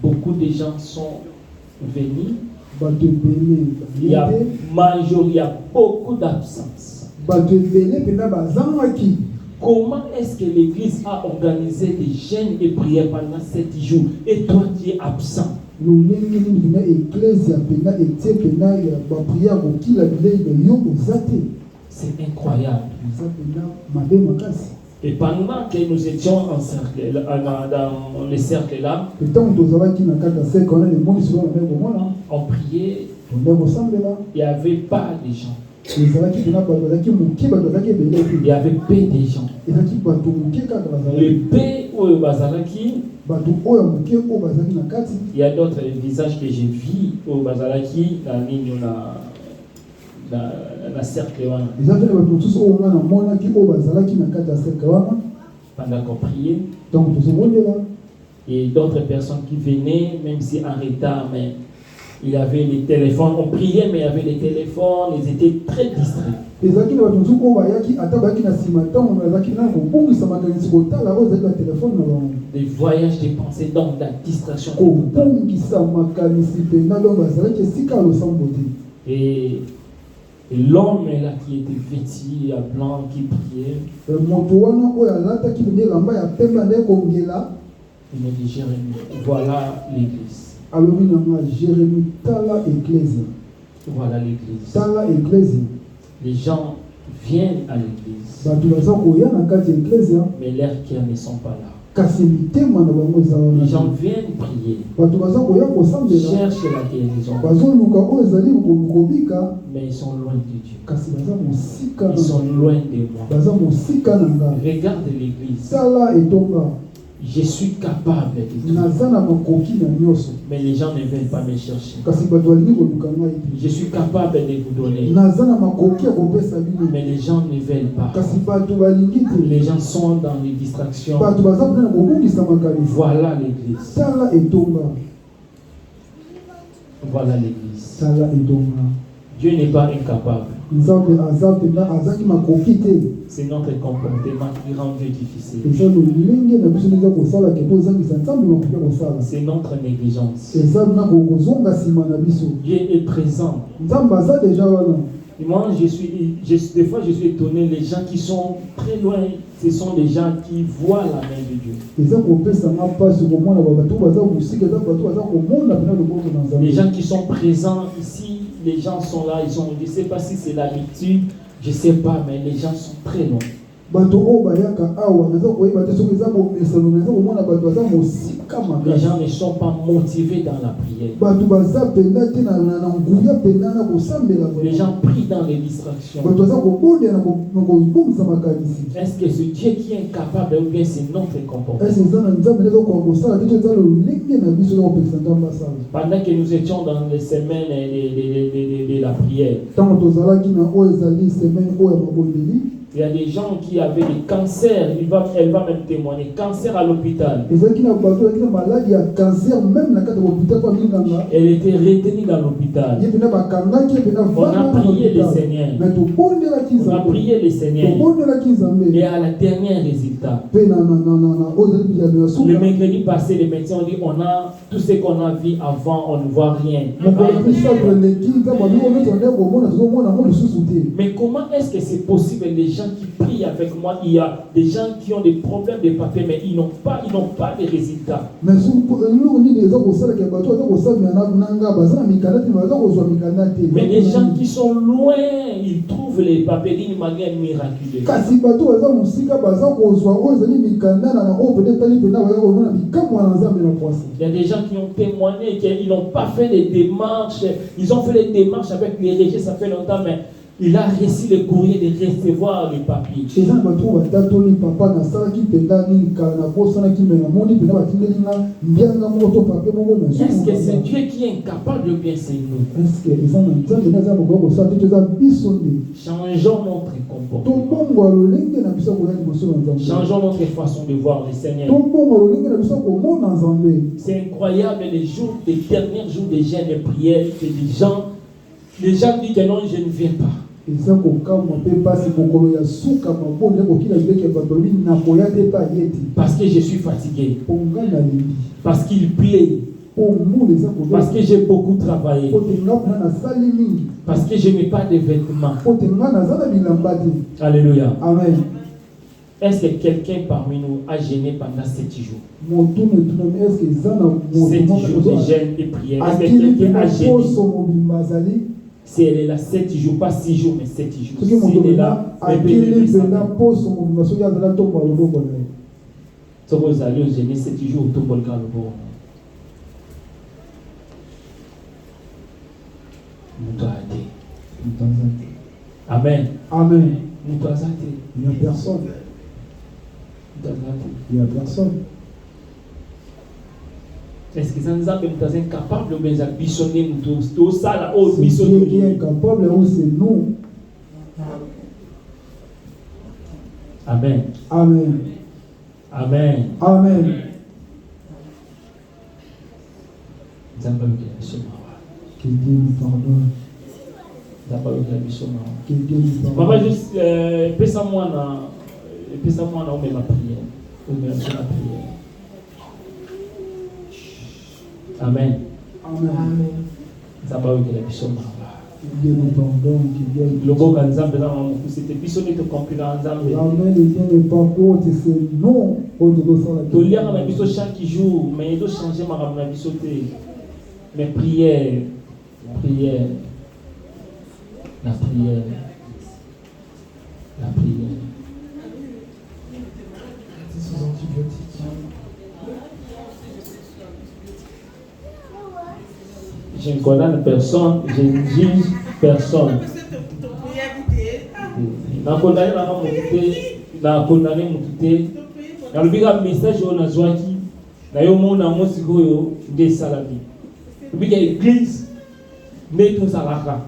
Beaucoup de gens sont venus. Il y a beaucoup d'absence. Comment est-ce que l'Église a organisé des jeûnes et prières pendant 7 jours et toi tu es absent? C'est incroyable. Et pendant que nous étions encerclés dans les cercles là, on priait, il n'y avait pas de gens. Il y avait peu de gens. Le paix au Bazalaki, il y a d'autres visages que j'ai vus au Bazalaki dans la cercle. Pendant qu'on priait, et d'autres personnes qui venaient, même si en retard, mais il y avait les téléphones, on priait, mais il y avait les téléphones, ils étaient très distraits. Des voyages dépensés dans la distraction. Et l'homme là qui était vêtu à blanc, qui priait, Il me dit, Jérémie, voilà l'église. Alors, il y Jérémie, tala église. Voilà l'église. Tala église. Les gens viennent à l'église. Mais leurs cœurs ne sont pas là. Les gens viennent prier, cherchent la guérison, mais ils sont loin de Dieu. Ils sont loin de moi. Regarde l'église. Je suis capable de tout. Mais les gens ne veulent pas me chercher. Je suis capable de vous donner. Mais les gens ne veulent pas. Les gens sont dans les distractions. Voilà l'église. Voilà l'église. Dieu n'est pas incapable. C'est notre comportement qui rend Dieu difficile. C'est notre négligence. Dieu est présent. Et moi, des fois, je suis étonné. Les gens qui sont très loin, ce sont des gens qui voient la main de Dieu. Les gens qui sont présents ici, les gens sont là, je ne sais pas si c'est l'habitude, je ne sais pas, mais les gens sont très loin. Les gens ne sont pas motivés dans la prière. Les gens prient dans les distractions. Est-ce que c'est Dieu qui est incapable ou bien c'est notre comportement? Pendant que nous étions dans les semaines de la prière, il y a des gens qui avaient des cancers, elle va même témoigner, cancer à l'hôpital. Elle était retenue dans l'hôpital. On a prié le Seigneur. On a prié le Seigneur. Et à la dernière résultat, le mercredi passé, les médecins ont dit on a tout ce qu'on a vu avant, on ne voit rien. Mais comment est-ce que c'est possible? Les gens qui prient avec moi, il y a des gens qui ont des problèmes de papier, mais ils n'ont pas de résultats. Mais les gens qui sont loin, ils trouvent les papiers d'une manière miraculeuse. Il y a des gens qui ont témoigné qu'ils n'ont pas fait les démarches. Ils ont fait les démarches avec les régies, ça fait longtemps, mais il a reçu le courrier de recevoir les papiers. Est-ce que c'est Dieu qui est incapable ou bien c'est nous? Changeons notre comportement. Changeons notre façon de voir le Seigneur. C'est incroyable les derniers jours de jeûne et prière que les gens disent que non, je ne viens pas. Parce que je suis fatigué. Parce qu'il plaît. Parce que j'ai beaucoup travaillé. Parce que je n'ai pas de vêtements. Alléluia. Amen. Est-ce que quelqu'un parmi nous a jeûné pendant 7 jours? 7 jours de jeûne et prière. Est-ce que quelqu'un a jeûné? Si elle est là 7 jours, pas 6 jours, mais 7 jours. Si elle est là, elle peut lever sa main. Si vous allez au jeûner 7 jours, tout le monde le bon. Amen. Amen. Il n'y a personne. Il n'y a personne. Est-ce que ça nous a même incapable de nous abissonner tout ça là? C'est Dieu qui est incapable ou c'est nous? Amen. Amen. Amen. Amen. Que Dieu nous pardonne. Que Dieu nous pardonne. Maman, juste, pèse-moi dans ma prière. Amen. Amen. Que Dieu de ton don, qui vient de Loboka Nzambe na mamu c'était biso ne te compila Nzambe. l'amène les biens de pas côté, c'est non, To liaka na biso chaque jour, mais il doit changer ma ramna biso te. Mais prière, prière, la prière, la prière. Sous antibiotiques. Je ne condamne personne, je ne juge personne. Na condamné na motuté, na condamné motuté. Na lubika message on a zwaki. Na yo mona mosi goyo de salabi. Lubika église ne to salaka.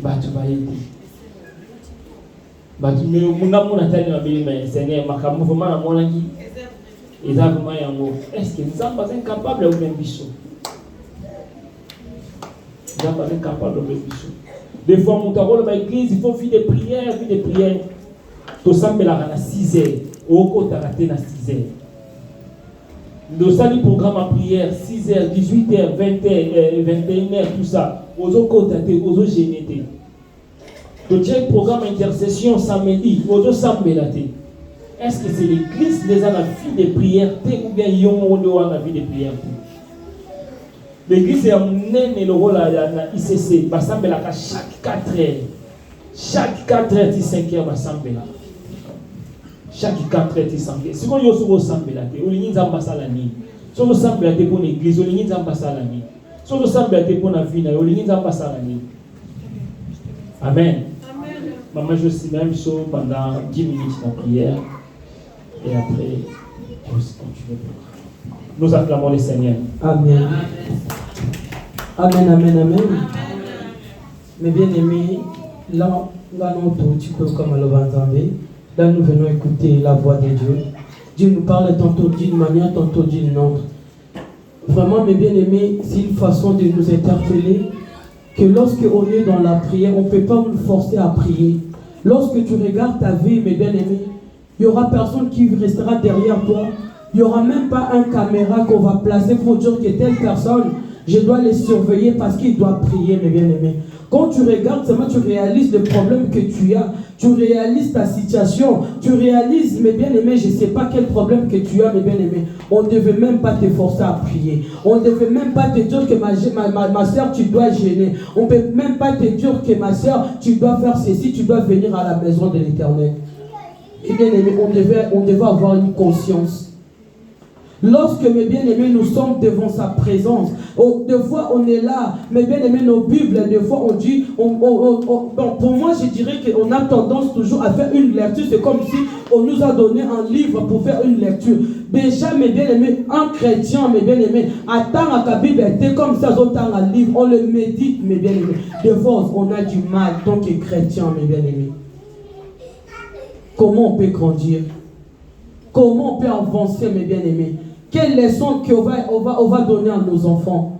Batu bayiti. Batu me muna muna tani na bili mais Seigneur makambo vraiment na mona ki. Exactement yango. Est-ce que nous sommes pas incapables ou bien biso? Nous sommes pas incapables ou bien biso. Des fois, mon tarot dans l'église, il faut faire des prières, faire des prières. Tout ça, mais là, à 6 heures. Au côté, raté à 6 heures. Nous avons le programme en prière, 6 heures, 18 heures, 20 heures, 21 heures, tout ça. Aux autres côtés, aux autres génétés. Nous avons le programme intercession samedi, aux autres samedi. Est-ce que c'est l'église qui a la vie de prière ou bien ils ont la vie de prière? L'église est amenée le rôle à ICC, chaque 4 heures. Chaque 4 heures, 5 heures, chaque 4 heures, 5 heures. Si vous avez un sambe, vous avez un ambassadeur. Si vous avez un pour l'église, vous avez un ambassadeur. Si vous avez un pour la vie, vous avez un ambassadeur. Amen. Maman, je suis même chaud pendant 10 minutes de prière. Et après, on continue. Nous acclamons le Seigneur. Amen. Amen, amen, amen. Mes bien-aimés, là, tu peux comme le Banzambé. Là, nous venons écouter la voix de Dieu. Dieu nous parle tantôt d'une manière, tantôt d'une autre. Vraiment, mes bien-aimés, c'est une façon de nous interpeller que lorsque on est dans la prière, on ne peut pas nous forcer à prier. Lorsque tu regardes ta vie, mes bien-aimés, il n'y aura personne qui restera derrière toi. Il n'y aura même pas un caméra qu'on va placer pour dire que telle personne, je dois les surveiller parce qu'il doit prier, mes bien-aimés. Quand tu regardes seulement, tu réalises le problème que tu as. Tu réalises ta situation. Tu réalises, mes bien-aimés, je ne sais pas quel problème que tu as, mes bien-aimés. On ne devait même pas te forcer à prier. On ne devait même pas te dire que ma soeur, tu dois gêner. On ne peut même pas te dire que ma soeur, tu dois faire ceci, tu dois venir à la maison de l'Éternel. Et bien aimé, on devait avoir une conscience. Lorsque, mes bien-aimés, nous sommes devant sa présence, des fois on est là, mes bien-aimés, nos Bibles, des fois on dit, pour moi je dirais qu'on a tendance toujours à faire une lecture, c'est comme si on nous a donné un livre pour faire une lecture. Déjà, mes bien-aimés, un chrétien, mes bien-aimés, attend à la Bible, était comme ça, on attend un livre, on le médite, mes bien-aimés. Des fois on a du mal, tant que chrétien, mes bien-aimés. Comment on peut grandir? Comment on peut avancer, mes bien-aimés? Quelle leçon qu'on va donner à nos enfants?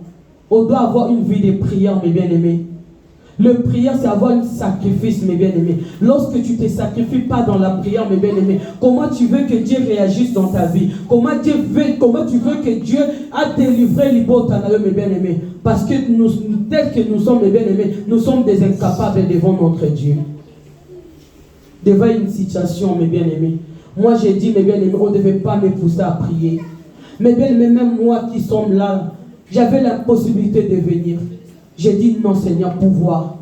On doit avoir une vie de prière, mes bien-aimés. Le prière, c'est avoir un sacrifice, mes bien-aimés. Lorsque tu ne te sacrifies pas dans la prière, mes bien-aimés, comment tu veux que Dieu réagisse dans ta vie? Comment tu veux que Dieu a délivré l'Ibotanayo, mes bien-aimés? Parce que nous, tel que nous sommes, mes bien-aimés, nous sommes des incapables devant notre Dieu. Devant une situation, mes bien-aimés. Moi, j'ai dit, mes bien-aimés, on ne devait pas me pousser à prier. Mais bien, même moi qui sommes là, j'avais la possibilité de venir. J'ai dit non, Seigneur, pouvoir.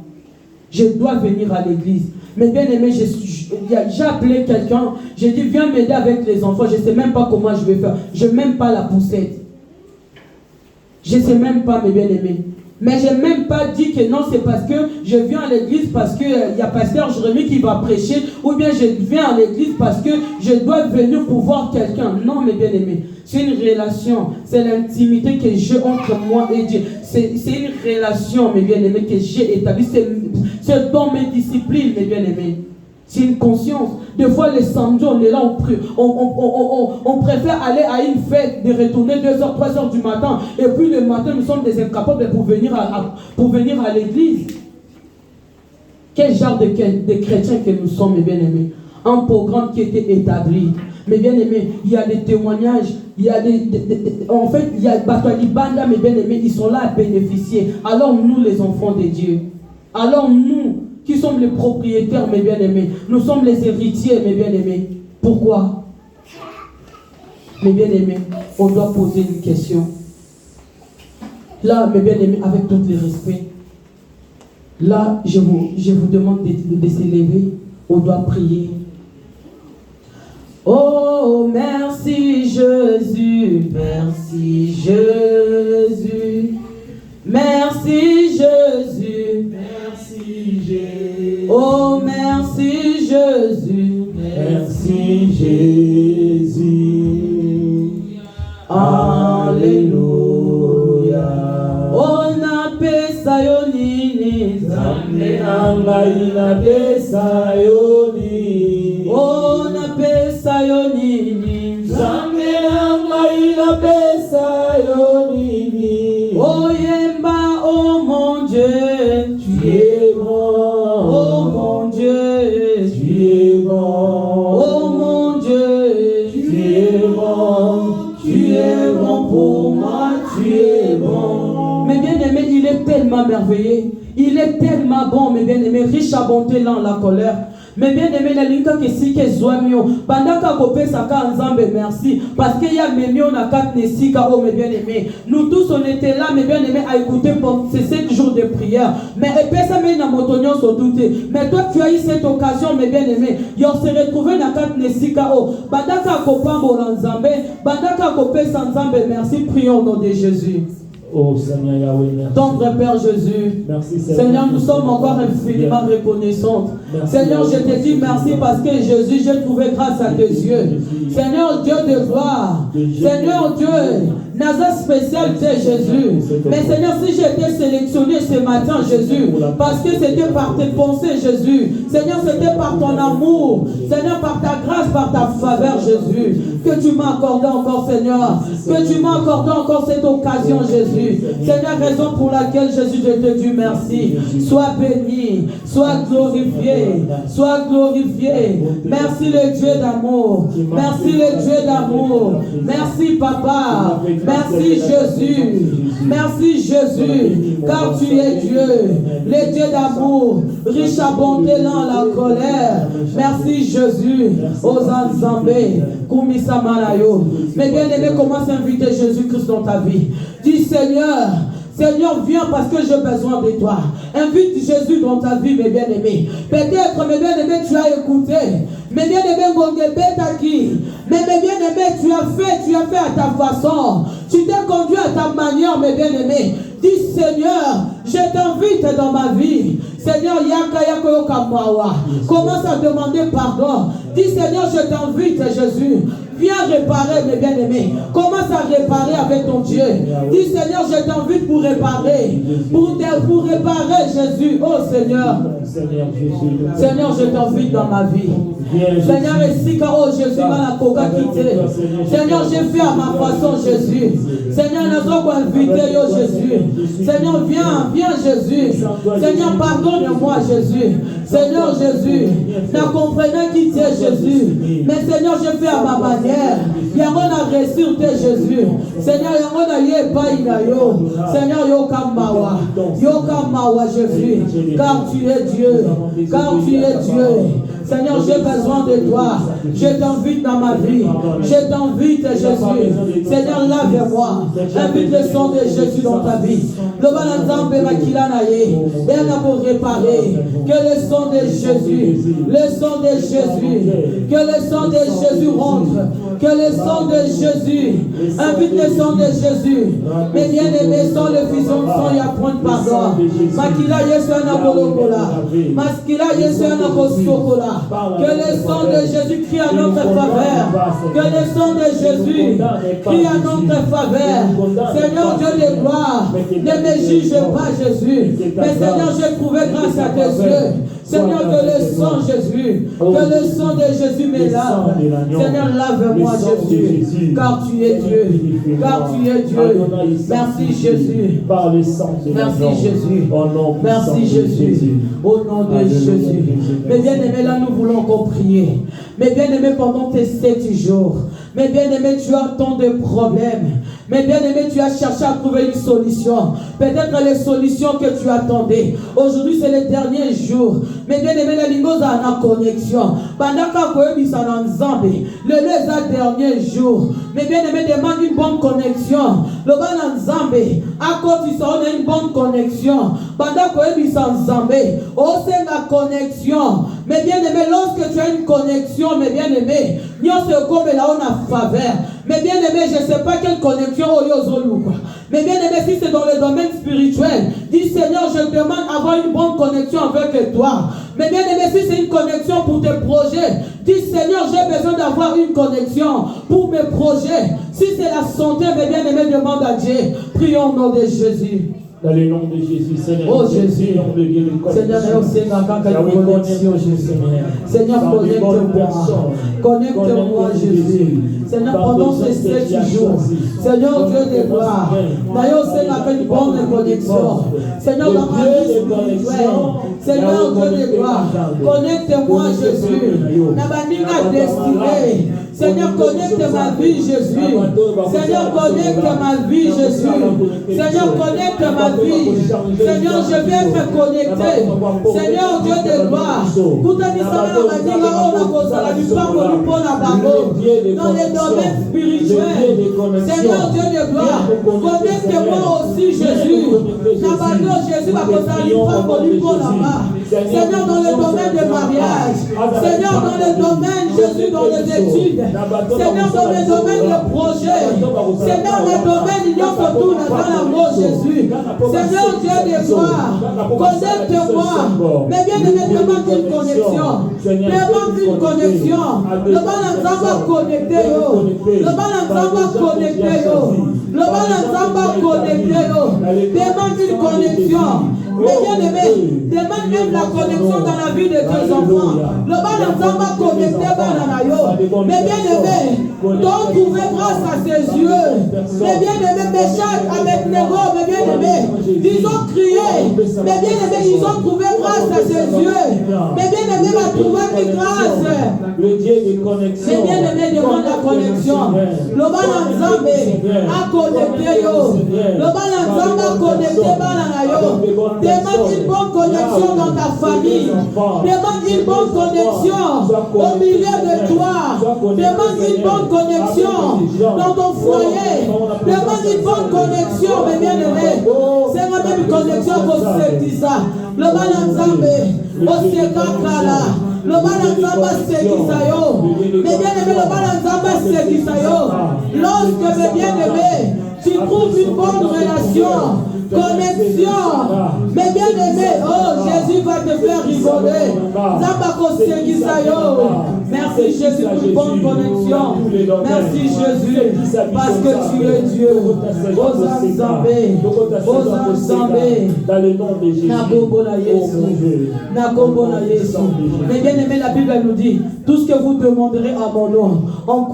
Je dois venir à l'église. Mais bien aimé, j'ai appelé quelqu'un. J'ai dit, viens m'aider avec les enfants. Je ne sais même pas comment je vais faire. Je n'ai même pas la poussette. Je ne sais même pas, mes bien aimés. Mais je n'ai même pas dit que non, c'est parce que je viens à l'église parce qu'il y a pasteur Jérémie qui va prêcher. Ou bien je viens à l'église parce que je dois venir pour voir quelqu'un. Non, mes bien aimés. C'est une relation, c'est l'intimité que j'ai entre moi et Dieu. C'est une relation, mes bien-aimés, que j'ai établie. C'est dans mes disciplines, mes bien-aimés. C'est une conscience. Des fois, les samedis, on est là, on préfère aller à une fête, de retourner 2h, 3h du matin. Et puis le matin, nous sommes des incapables pour venir à l'église. Quel genre de chrétiens que nous sommes, mes bien-aimés? Un programme qui était établi. Mais bien aimés, il y a des témoignages, il y a en fait, il y a Batali Banda, mes bien aimés, ils sont là à bénéficier. Alors nous, les enfants de Dieu, Alors nous, qui sommes les propriétaires, mes bien-aimés, nous sommes les héritiers, mes bien-aimés. Pourquoi? Mes bien-aimés, on doit poser une question. Là, mes bien-aimés, avec tout le respect, là, je vous demande de s'élever. On doit prier. Oh, merci Jésus, merci Jésus, merci Jésus, merci Jésus. Oh, merci Jésus, merci Jésus. Alléluia. On appelle ça yonini, Zambe angai na pesa yoni. On appelle ça yonini, Zambe angai na pesa yonini. Oh yemba, oh mon Dieu, tu es bon. Oh mon Dieu, tu es bon. Oh mon Dieu, tu es bon. Tu es bon pour moi, tu es bon. Mais bien aimé, il est tellement merveilleux. Il est tellement bon, mes bien-aimés, riche à bonté, lent la colère. Mais bien aimé, la linka que si que zoamio, pendant qu'à copé saka ensemble, merci, parce qu'il y a mes millions à quatre nesika, oh mes bien aimés. Nous tous on était là, mes bien aimés, à écouter pour ces 7 jours de prière. Mais épée ça met dans mon tonnion sur tout. Mais toi tu as eu cette occasion, mes bien aimés, y on s'est retrouvé dans quatre nesika, oh, pendant qu'à copé ensemble, pendant qu'à copé ensemble, merci, prions au nom de Jésus. Oh Seigneur Yahweh, merci. Tendre Père Jésus, merci, Seigneur, nous sommes encore infiniment reconnaissants. Seigneur, je te dis merci parce que Jésus, j'ai trouvé grâce à tes yeux. Seigneur, Dieu de gloire, Seigneur Dieu, Nazar spécial, c'est Jésus. Mais Seigneur, si j'ai été sélectionné ce matin, Jésus, parce que c'était par tes pensées, Jésus. Seigneur, c'était par ton amour. Seigneur, par ta grâce, par ta faveur, Jésus, que tu m'as accordé encore, Seigneur. Que tu m'as accordé encore cette occasion, Jésus. Seigneur, raison pour laquelle, Jésus, je te dis merci. Sois béni, sois glorifié, sois glorifié. Merci le Dieu d'amour. Merci le Dieu d'amour. Merci, Papa. Merci Jésus, merci Jésus, car tu es Dieu, le Dieu d'amour, riche à bonté dans la colère. Merci Jésus, aux ensembles, Koumissa Malayo. Mais bien aimé, commence à inviter Jésus-Christ dans ta vie. Dis Seigneur, Seigneur, viens parce que j'ai besoin de toi. Invite Jésus dans ta vie, mes bien-aimés. Peut-être, mes bien-aimés, tu as écouté. Mes bien-aimés, mais mes bien-aimés, tu as fait à ta façon. Tu t'es conduit à ta manière, mes bien-aimés. Dis Seigneur, je t'invite dans ma vie. Seigneur, commence à demander pardon. Dis Seigneur, je t'invite, Jésus. Viens réparer, mes bien-aimés. Commence à réparer avec ton Dieu. Dis Seigneur, je t'invite pour réparer. Pour réparer, Jésus. Oh Seigneur. Seigneur, je t'invite dans ma vie. Seigneur, ici, oh Jésus, m'a la quitté. Seigneur, j'ai fait à ma façon, Jésus. Seigneur, nous avons invité, oh Jésus. Seigneur, viens, Jésus. Seigneur, pardonne-moi, Jésus. Seigneur, Jésus, nous comprenons qui tu es, Jésus. Mais Seigneur, je fais à ma manière. Yango na reçu de Jésus. Seigneur, yango na ye pa inayo. Seigneur, yo kamawa Jésus. Car tu es Dieu. Car tu es Dieu. Seigneur, j'ai besoin de toi. Je t'invite dans ma vie. Je t'invite, Jésus. Seigneur, lave-moi. Invite le sang de Jésus dans ta vie. Le balanzambe makila na ye. Et on a pour réparer. Que le sang de Jésus. Le sang de Jésus. Que le sang de Jésus rentre. Que le sang de Jésus. Invite le sang de Jésus. Mais bien aimé, sans le fusion de sang, il y a point de pardon. Makila yesu anabolokola. Maskila yesu anakosokola. Que le sang de Jésus crie à notre faveur. Que le sang de Jésus crie à notre faveur. Seigneur Dieu de gloire, ne me juge pas Jésus. Mais Seigneur, j'ai trouvé grâce à tes yeux. Seigneur, que le sang Jésus, que le sang de Jésus me lave. Seigneur, lave-moi Jésus, car tu es Dieu. Car tu es Dieu. Merci Jésus. Merci Jésus. Merci Jésus. Au nom de Jésus. Mais bien aimé, là nous voulons encore prier. Mais bien aimé, pendant tes 7 jours. Mais bien aimé, tu as tant de problèmes. Mais bien aimé, tu as cherché à trouver une solution. Peut-être les solutions que tu attendais. Aujourd'hui, c'est les derniers jours. Mais bien aimé, la lingos a une connexion. Pendant que tu es en Zambie, les derniers jours. Mais bien aimé, demande une bonne connexion. Le ban en Zambie, à côté, tu as une bonne connexion. Pendant que tu es en Zambie, c'est la connexion. Mais bien aimé, lorsque tu as une connexion, mais bien aimé, nous sommes comme là, on a faveur. Mais bien aimé, je ne sais pas quelle connexion au Yozolu. Mais bien aimé, si c'est dans le domaine spirituel, dis Seigneur, je demande d'avoir une bonne connexion avec toi. Mais bien aimé, si c'est une connexion pour tes projets, dis Seigneur, j'ai besoin d'avoir une connexion pour mes projets. Si c'est la santé, mais bien aimé, demande à Dieu. Prions au nom de Jésus. Dans le nom de Jésus, Seigneur. Oh Jésus. Seigneur, Seigneur, connecte-moi. Connecte-moi, Jésus. Seigneur, pendant ces 7 jours, Seigneur Dieu de gloire, d'ailleurs, c'est une bonne connexion. Seigneur, dans ma vie spirituelle, Seigneur Dieu de gloire, connecte-moi, Jésus. Nabaninga destinée. Seigneur, connecte ma vie, Jésus. Seigneur, connecte ma vie, Jésus. Seigneur, connecte ma vie. Seigneur, je vais être connecté. Seigneur, Dieu de gloire. Dans les domaines spirituels. Seigneur, Dieu de gloire. Connecte-moi aussi, Jésus. Jésus va Seigneur, dans le domaine de mariage. Seigneur, dans le domaine, Jésus, dans les études. Seigneur, dans le domaine de projet. Seigneur, dans le domaine, il y a tout dans l'amour, Jésus. Seigneur, Dieu de gloire, connecte-moi. Mais bien aimé, demande une connexion. Demande une connexion. Le balance va connecter. Le balance va connecter. Le balance va connecter. Demande une connexion. Mais bien aimé, demande même la connexion dans la vie de tes enfants. Le balance va connecter. Mais bien aimé, donc trouver grâce à ses yeux. Mais bien aimé, Méchac avec Négo, mais bien aimé, ils ont crié. Mais bien aimé, ils ont trouvé grâce à ses yeux. Mais bien aimé, va trouver une grâce. Le Dieu de connexion. Mais bien aimé, demande la connexion. Le balance a connecté. Le balance a connecté. Demande une bonne connexion dans ta famille. Demande une bonne connexion au milieu de toi. Demande une bonne connexion dans ton foyer. Demande une bonne connexion, mais bien aimé. C'est la même connexion qu'on se dit ça. Le balanzambe, au sekakala. Le balanzamba se dit ça yo. Mais bien aimé, le balanzamba se dit ça yo. Lorsque, mais bien aimé, tu trouves une bonne relation, connexion, mais bien aimé, oh Jésus va te faire rigoler. Merci Jésus pour une bonne connexion. Merci Jésus parce que tu es Dieu. Dans le nom de Jésus. Mais bien aimé, la Bible nous dit tout ce que vous demanderez à mon nom en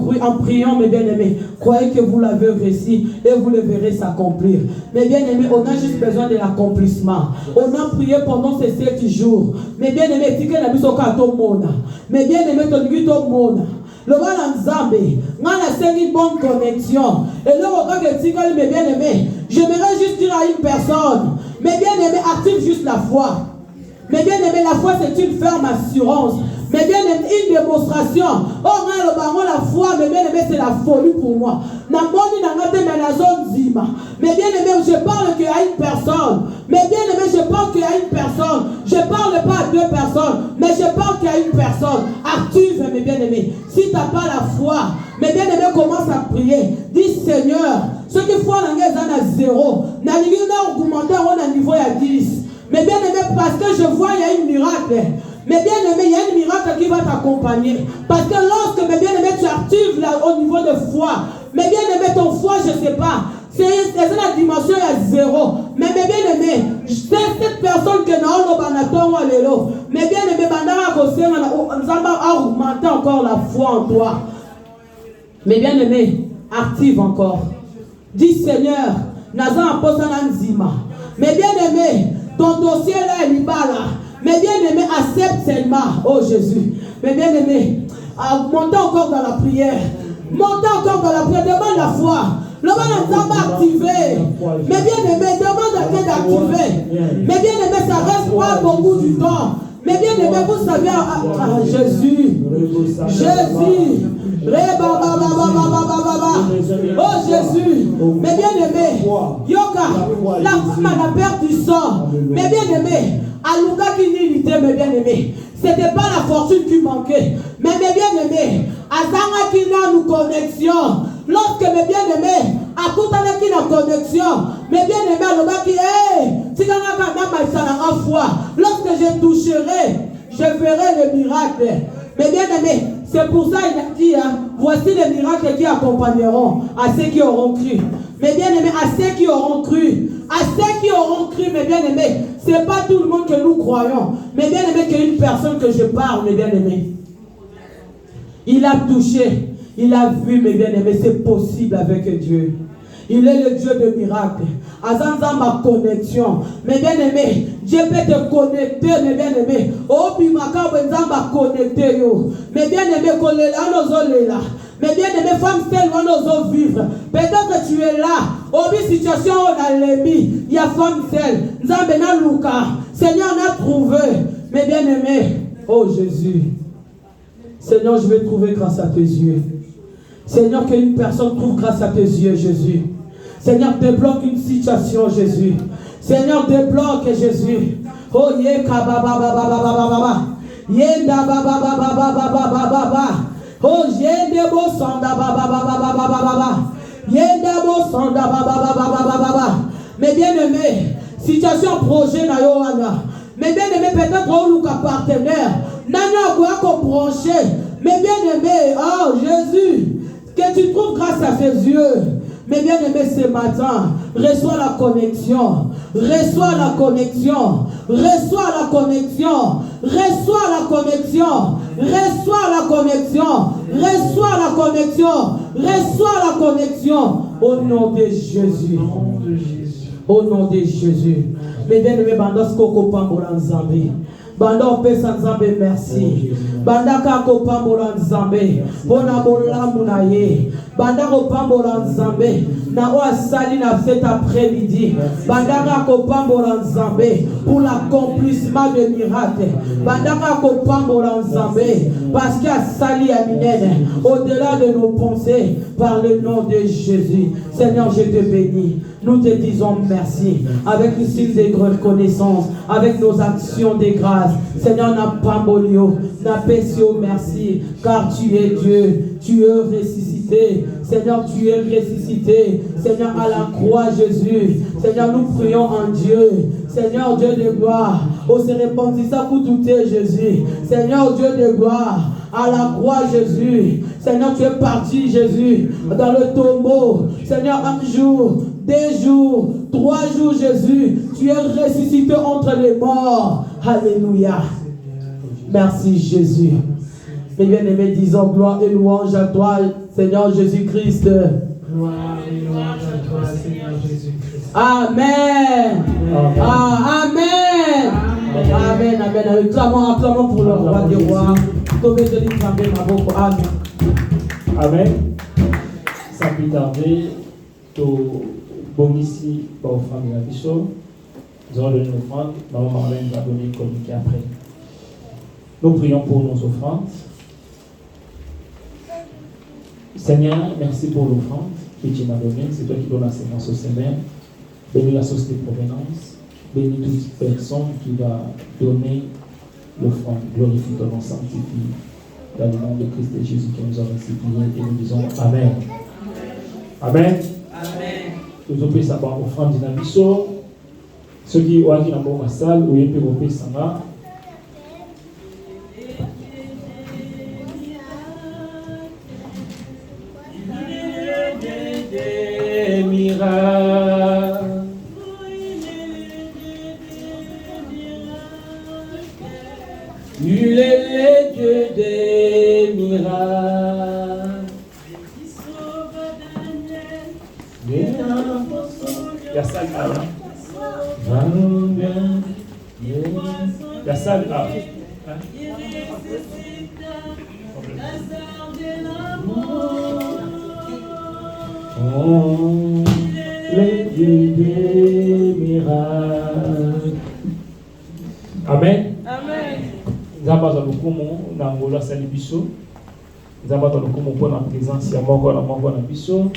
priant, mes bien aimés, croyez que vous l'avez reçu et vous le verrez s'accomplir. Mais bien aimé, on a juste besoin de l'accomplissement. On a prié pendant ces 7 jours. Mais bien aimé, tu la mise au carton mona. Mais bien aimé, ton guito mona. Le mal en Zambie, on a une bonne connexion. Et là, on va que mais bien aimé, j'aimerais juste dire à une personne, mais bien aimé, active juste la foi. Mais bien aimé, la foi c'est une ferme assurance. Mais bien aimé, une démonstration. Oh, la foi, mais bien aimé, c'est la folie pour moi. Mais bien aimé, je parle qu'il y a une personne. Mais bien aimé, je parle qu'il y a une personne. Je ne parle pas à 2 personnes, mais je parle qu'il y a une personne. Active, mes bien aimés. Si tu n'as pas la foi, mais bien aimé, commence à prier. Dis Seigneur, ce qu'il faut en à 0. On a augmenté au niveau à 10. Mais bien aimé, parce que je vois, il y a une miracle. Mais bien aimé, il y a une miracle qui va t'accompagner. Parce que lorsque, mais bien aimé, tu actives là, au niveau de foi. Mais bien aimé, ton foi, je ne sais pas. C'est la dimension à 0. Mais bien aimé, c'est cette personne que nous avons. Mais bien aimé, nous avons augmenté encore la foi en toi. Mais bien aimé, active encore. Dis Seigneur, nous avons posé un zima. Mais bien aimé, ton dossier là, il est là. Mais bien aimé, accepte seulement. Oh Jésus. Mais bien aimé, montez encore dans la prière. Montez encore dans la prière. Demande la foi. Le monde est activé. Mais bien aimé, demande à Dieu d'activer. Mais bien aimé, ça reste pas beaucoup du temps. Mais bien aimé, vous savez, Jésus. Jésus. Oh Jésus. Mais bien aimé, Yoka, la femme a perdu sang. Mais bien aimé, Alouka qui n'unité, mais bien aimé. C'était pas la fortune qui manquait. Mais bien aimé, Azanga qui n'a nous connexion. Lorsque mes bien-aimés, à tout à l'heure qui n'a connexion, mes bien-aimés, à l'homme qui est, si lorsque je toucherai, je verrai le miracle. Mes bien-aimés, c'est pour ça qu'il a dit, voici les miracles qui accompagneront à ceux qui auront cru. Mes bien-aimés, à ceux qui auront cru. À ceux qui auront cru, mes bien-aimés, ce n'est pas tout le monde que nous croyons. Mes bien-aimés, qu'une personne que je parle, mes bien-aimés, il a touché. Il a vu, mes bien-aimés, c'est possible avec Dieu. Il est le Dieu de miracles. Azanza ma connexion. Mes bien-aimés, Dieu peut te connecter, mes bien-aimés. Oh, Bimaka, Benzamba connecter yo. Mes bien-aimés, mes bien-aimés, femmes telles, on ose vivre. Peut-être que tu es là. Oh, une situation, on a l'émis. Il y a femme telle. Nzambena Luka. Seigneur, on a trouvé. Mes bien-aimés. Oh, Jésus. Seigneur, je vais trouver grâce à tes yeux. Seigneur, qu'une personne trouve grâce à tes yeux, Jésus. Seigneur, débloque une situation, Jésus. Seigneur, débloque, Jésus. Oh, yeka ba ba ba ba ba ba ba ba. Yenda ba ba ba ba ba ba ba ba ba ba. Oh, yende bo sanda ba ba ba ba ba ba ba ba ba. Yenda bo sanda ba ba ba ba ba ba ba ba. Mais bien aimé, situation projet na Yohana. Mais bien aimé, peut-être au Luka partenaire. Nana quoi qu'on branché. Mais bien aimé, oh Jésus. Que tu trouves grâce à ses yeux. Mais bien aimé, ce matin, reçois la connexion. Reçois la connexion. Reçois la connexion. Reçois la connexion. Reçois la connexion. Reçois la connexion. Reçois la connexion. Au nom de Jésus. Au nom de Jésus. Mais bien aimé, bandas koko pambola nzambe. Banda opesa nzambe merci. Banda kako pambola nzambe. Pona bolamu na ye. Banda ko pambola nzambe. Na o asali na cet après-midi. Banda kako pambola nzambe pour l'accomplissement de miracles. Banda kako pambola nzambe parce qu'il a sali à minene au-delà de nos pensées par le nom de Jésus. Seigneur, je te bénis. Nous te disons merci avec le signe de reconnaissance, avec nos actions de grâce. Seigneur, n'a pas molio, n'a pessio merci, car tu es Dieu, tu es ressuscité. Seigneur, tu es ressuscité. Seigneur, à la croix, Jésus. Seigneur, nous prions en Dieu. Seigneur, Dieu de gloire. Oh, se répandit ça pour tout Jésus. Seigneur, Dieu de gloire. À la croix, Jésus. Seigneur, tu es parti, Jésus, dans le tombeau. Seigneur, un jour, 2 jours, 3 jours, Jésus, tu es ressuscité entre les morts. Alléluia. Merci, Jésus. Mes bien-aimés, disons gloire et louange à toi, Seigneur Jésus-Christ. Gloire et louange à toi, Seigneur Jésus-Christ. Amen. Amen. Amen. Amen. Acclamons pour le roi des rois. Amen. Amen. Sans plus tarder, bon ici, pour offrande de la Bishop. Nous allons donner une offrande. Maman Marlène va donner une communiqué après. Nous prions pour nos offrandes. Seigneur, merci pour l'offrande que tu m'as donnée. C'est toi qui donnes la sémence au Seigneur. Bénis la société de provenance. Bénis toute personne qui va donner l'offrande. Glorifie ton nom, sanctifie. Dans le nom de Christ et Jésus qui nous a restitué. Et nous disons Amen. Amen. Amen. Nous avons sa offrande dynamiso. Ceux qui ont été dans la salle, où ils peuvent payer ça. Il est le Dieu des miracles. Il y a ça là. Il y a ça là. Oh, les dieux des miracles. Amen. Amen. Nzamba za lukumu na ngolo sali biso. Nzamba za lukumu pour la présence ya moko na biso.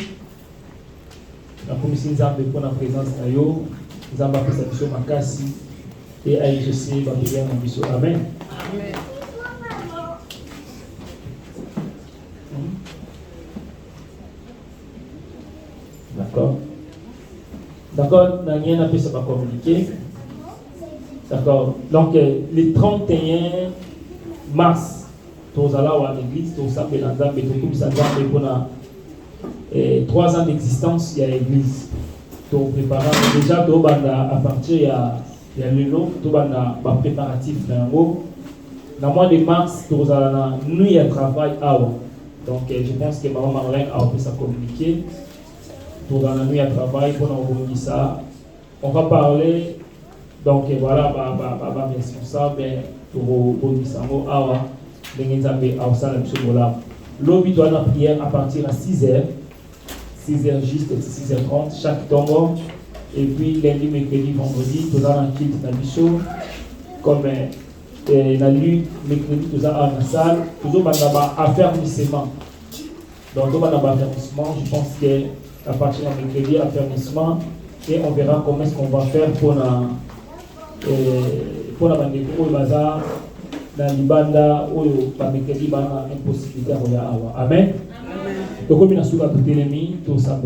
Na komisi nzambe pour la présence na yo. Nzamba pesa biso makasi et à exaucer ba prière na biso. Amen. Amen. D'accord. D'accord, Daniel a fait ça pas communiquer. D'accord. Donc, le 31 mars, tous allons à l'église, tous à Belanzam, et tout ça, pour 3 ans d'existence, il y a l'église. Tous préparant déjà, tout à partir il y a le long, tout à préparatif dans le mois de mars, tous allons nuit à travail à donc, je pense que Maman Marlène a fait ça communiquer. Pour la nuit à travail, pour nous ça. On va parler, donc voilà, responsable pour Bongisango Awa, Dengenzabe Aosala Msobola. L'obit doit la prière à partir à 6h, 6h juste, 6h30, chaque tombeau. Et puis lundi, mercredi, vendredi, tout ça en kilt Nabiso, comme la nuit, mercredi, tout ça en salle, toujours affermissement. Donc, tout affermissement, je pense que à partir de mercredi, affermissement, et on verra comment est-ce qu'on va faire pour la bandeko au bazar, dans l'ibanda, ou la mercredi, il y a une possibilité à avoir. Amen. Donc, comme il y a tout ça.